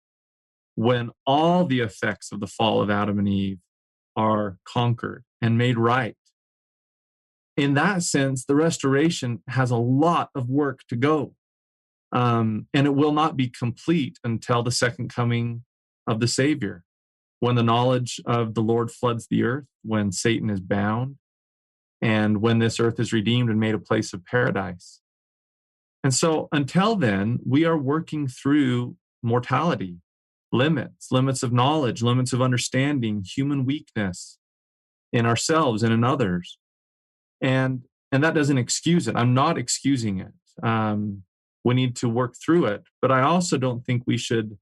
When all the effects of the fall of Adam and Eve are conquered and made right. In that sense, the restoration has a lot of work to go. And it will not be complete until the second coming of the Savior, when the knowledge of the Lord floods the earth, when Satan is bound, and when this earth is redeemed and made a place of paradise. And so until then, we are working through mortality, limits of knowledge, limits of understanding, human weakness in ourselves and in others. And that doesn't excuse it. I'm not excusing it. We need to work through it. But I also don't think we should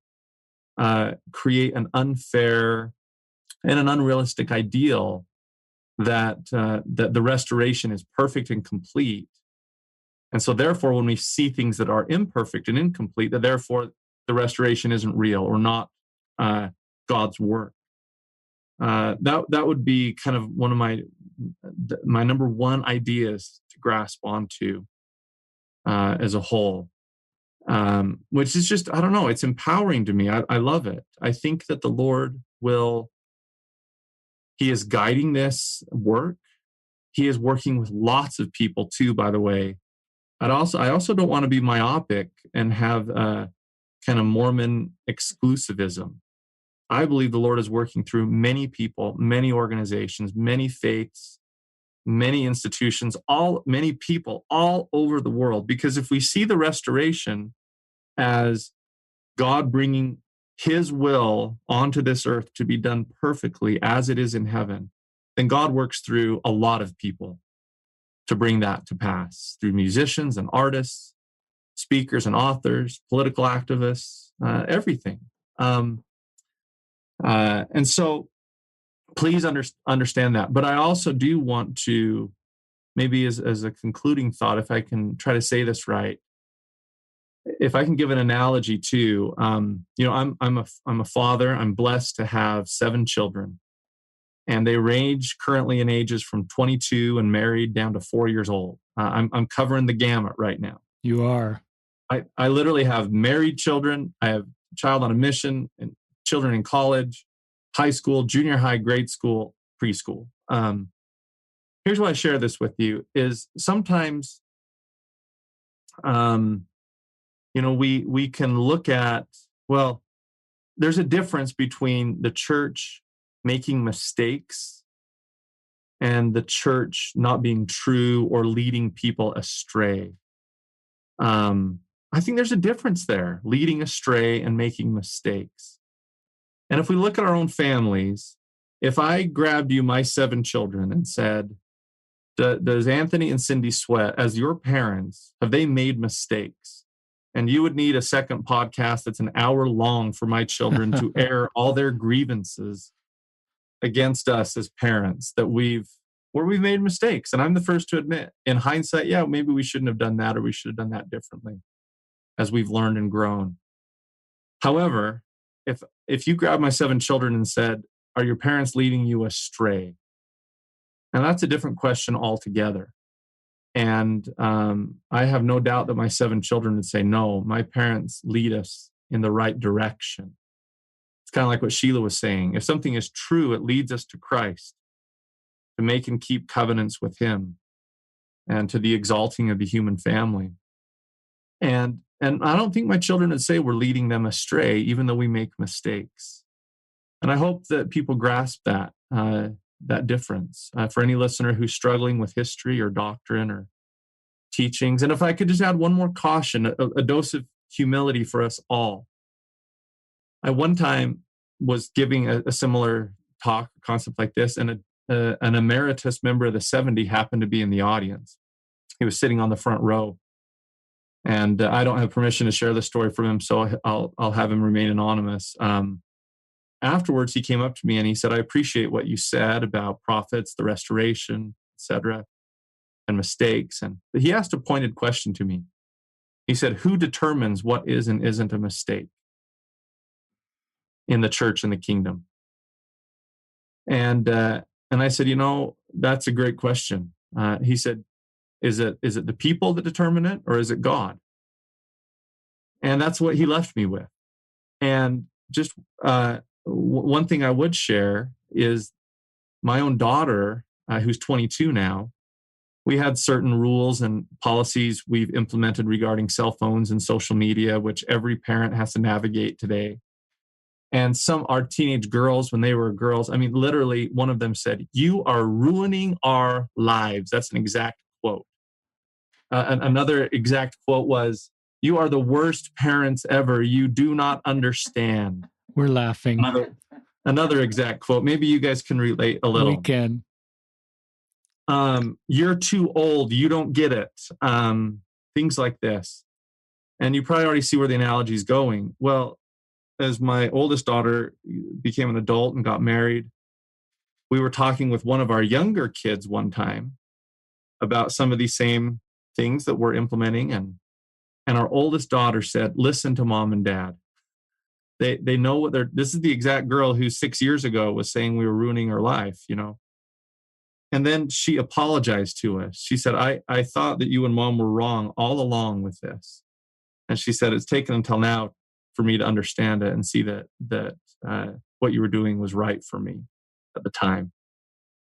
create an unfair and an unrealistic ideal that the restoration is perfect and complete. And so therefore, when we see things that are imperfect and incomplete, that therefore the restoration isn't real or not God's work. That would be kind of one of my number one ideas to grasp onto as a whole, which is just, I don't know, it's empowering to me. I love it. I think that the Lord He is guiding this work. He is working with lots of people too, by the way. I also don't want to be myopic and have kind of Mormon exclusivism. I believe the Lord is working through many people, many organizations, many faiths, many institutions, many people all over the world. Because if we see the restoration as God bringing His will onto this earth to be done perfectly as it is in heaven, then God works through a lot of people to bring that to pass, through musicians and artists, speakers and authors, political activists, everything. And so please understand that. But I also do want to, maybe as a concluding thought, if I can try to say this right, if I can give an analogy too, I'm a father. I'm blessed to have 7 children, and they range currently in ages from 22 and married down to 4 years old. I'm covering the gamut right now. You are. I literally have married children. I have a child on a mission and children in college, high school, junior high, grade school, preschool. Here's why I share this with you is sometimes, we can look at, well, there's a difference between the church making mistakes and the church not being true or leading people astray. I think there's a difference there, leading astray and making mistakes. And if we look at our own families, if I grabbed you, my 7 children, and said, does Anthony and Cindy Sweat, as your parents, have they made mistakes? And you would need a second podcast that's an hour long for my children to air all their grievances against us as parents that we've made mistakes. And I'm the first to admit, in hindsight, yeah, maybe we shouldn't have done that, or we should have done that differently as we've learned and grown. However, if you grabbed my 7 children and said, are your parents leading you astray? And that's a different question altogether. And I have no doubt that my 7 children would say, no, my parents lead us in the right direction. It's kind of like what Sheila was saying. If something is true, it leads us to Christ, to make and keep covenants with him, and to the exalting of the human family. And I don't think my children would say we're leading them astray, even though we make mistakes. And I hope that people grasp that difference. For any listener who's struggling with history or doctrine or teachings, and if I could just add one more caution, a dose of humility for us all. I one time was giving a similar talk, concept like this, and an emeritus member of the 70 happened to be in the audience. He was sitting on the front row. And I don't have permission to share the story from him, so I'll have him remain anonymous. Afterwards, he came up to me and he said, I appreciate what you said about prophets, the restoration, etc., and mistakes. And he asked a pointed question to me. He said, who determines what is and isn't a mistake in the church and the kingdom? And I said, that's a great question. He said, is it the people that determine it, or is it God? And that's what he left me with. And just one thing I would share is my own daughter, who's 22 now, we had certain rules and policies we've implemented regarding cell phones and social media, which every parent has to navigate today. And our teenage girls, when they were girls, literally one of them said, you are ruining our lives. That's an exact quote. Another exact quote was, you are the worst parents ever. You do not understand. We're laughing. Another exact quote. Maybe you guys can relate a little. We can. You're too old. You don't get it. Things like this. And you probably already see where the analogy is going. Well, as my oldest daughter became an adult and got married, we were talking with one of our younger kids one time about some of these same things that we're implementing. And our oldest daughter said, listen to mom and dad. They know what this is the exact girl who 6 years ago was saying we were ruining her life, And then she apologized to us. She said, I thought that you and mom were wrong all along with this. And she said, it's taken until now for me to understand it and see that what you were doing was right for me at the time.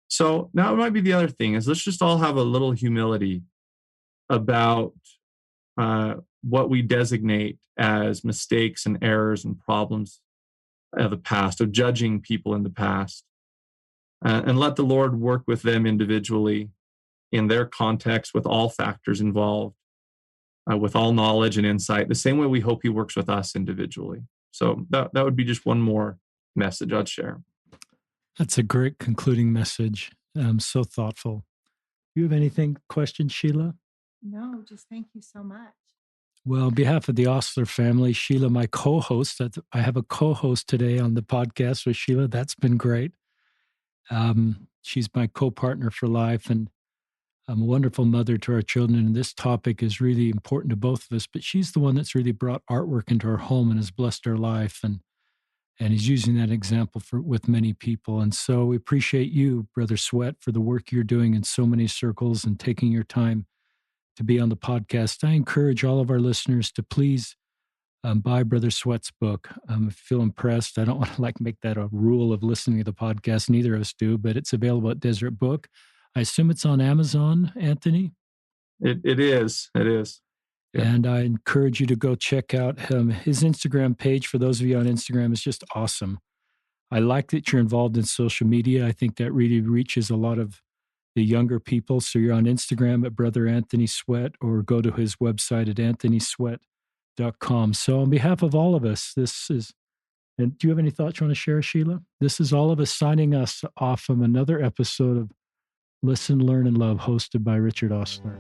So now it might be the other thing is let's just all have a little humility about what we designate as mistakes and errors and problems of the past, of judging people in the past, and let the Lord work with them individually in their context with all factors involved, with all knowledge and insight, the same way we hope he works with us individually. So that would be just one more message I'd share. That's a great concluding message. So thoughtful. You have anything, questions, Sheila? No, just thank you so much. Well, on behalf of the Ostler family, Sheila, my co-host, I have a co-host today on the podcast with Sheila. That's been great. She's my co-partner for life, and I'm a wonderful mother to our children. And this topic is really important to both of us, but she's the one that's really brought artwork into our home and has blessed our life. And is using that example with many people. And so we appreciate you, Brother Sweat, for the work you're doing in so many circles and taking your time to be on the podcast. I encourage all of our listeners to please buy Brother Sweat's book. If you feel impressed, I don't want to make that a rule of listening to the podcast. Neither of us do, but it's available at Desert Book. I assume it's on Amazon, Anthony? It is. Yeah. And I encourage you to go check out his Instagram page. For those of you on Instagram, is just awesome. I like that you're involved in social media. I think that really reaches a lot of the younger people. So you're on Instagram at Brother Anthony Sweat, or go to his website at anthonysweat.com. So on behalf of all of us, and do you have any thoughts you want to share, Sheila? This is all of us signing us off from another episode of Listen, Learn, and Love, hosted by Richard Ostler.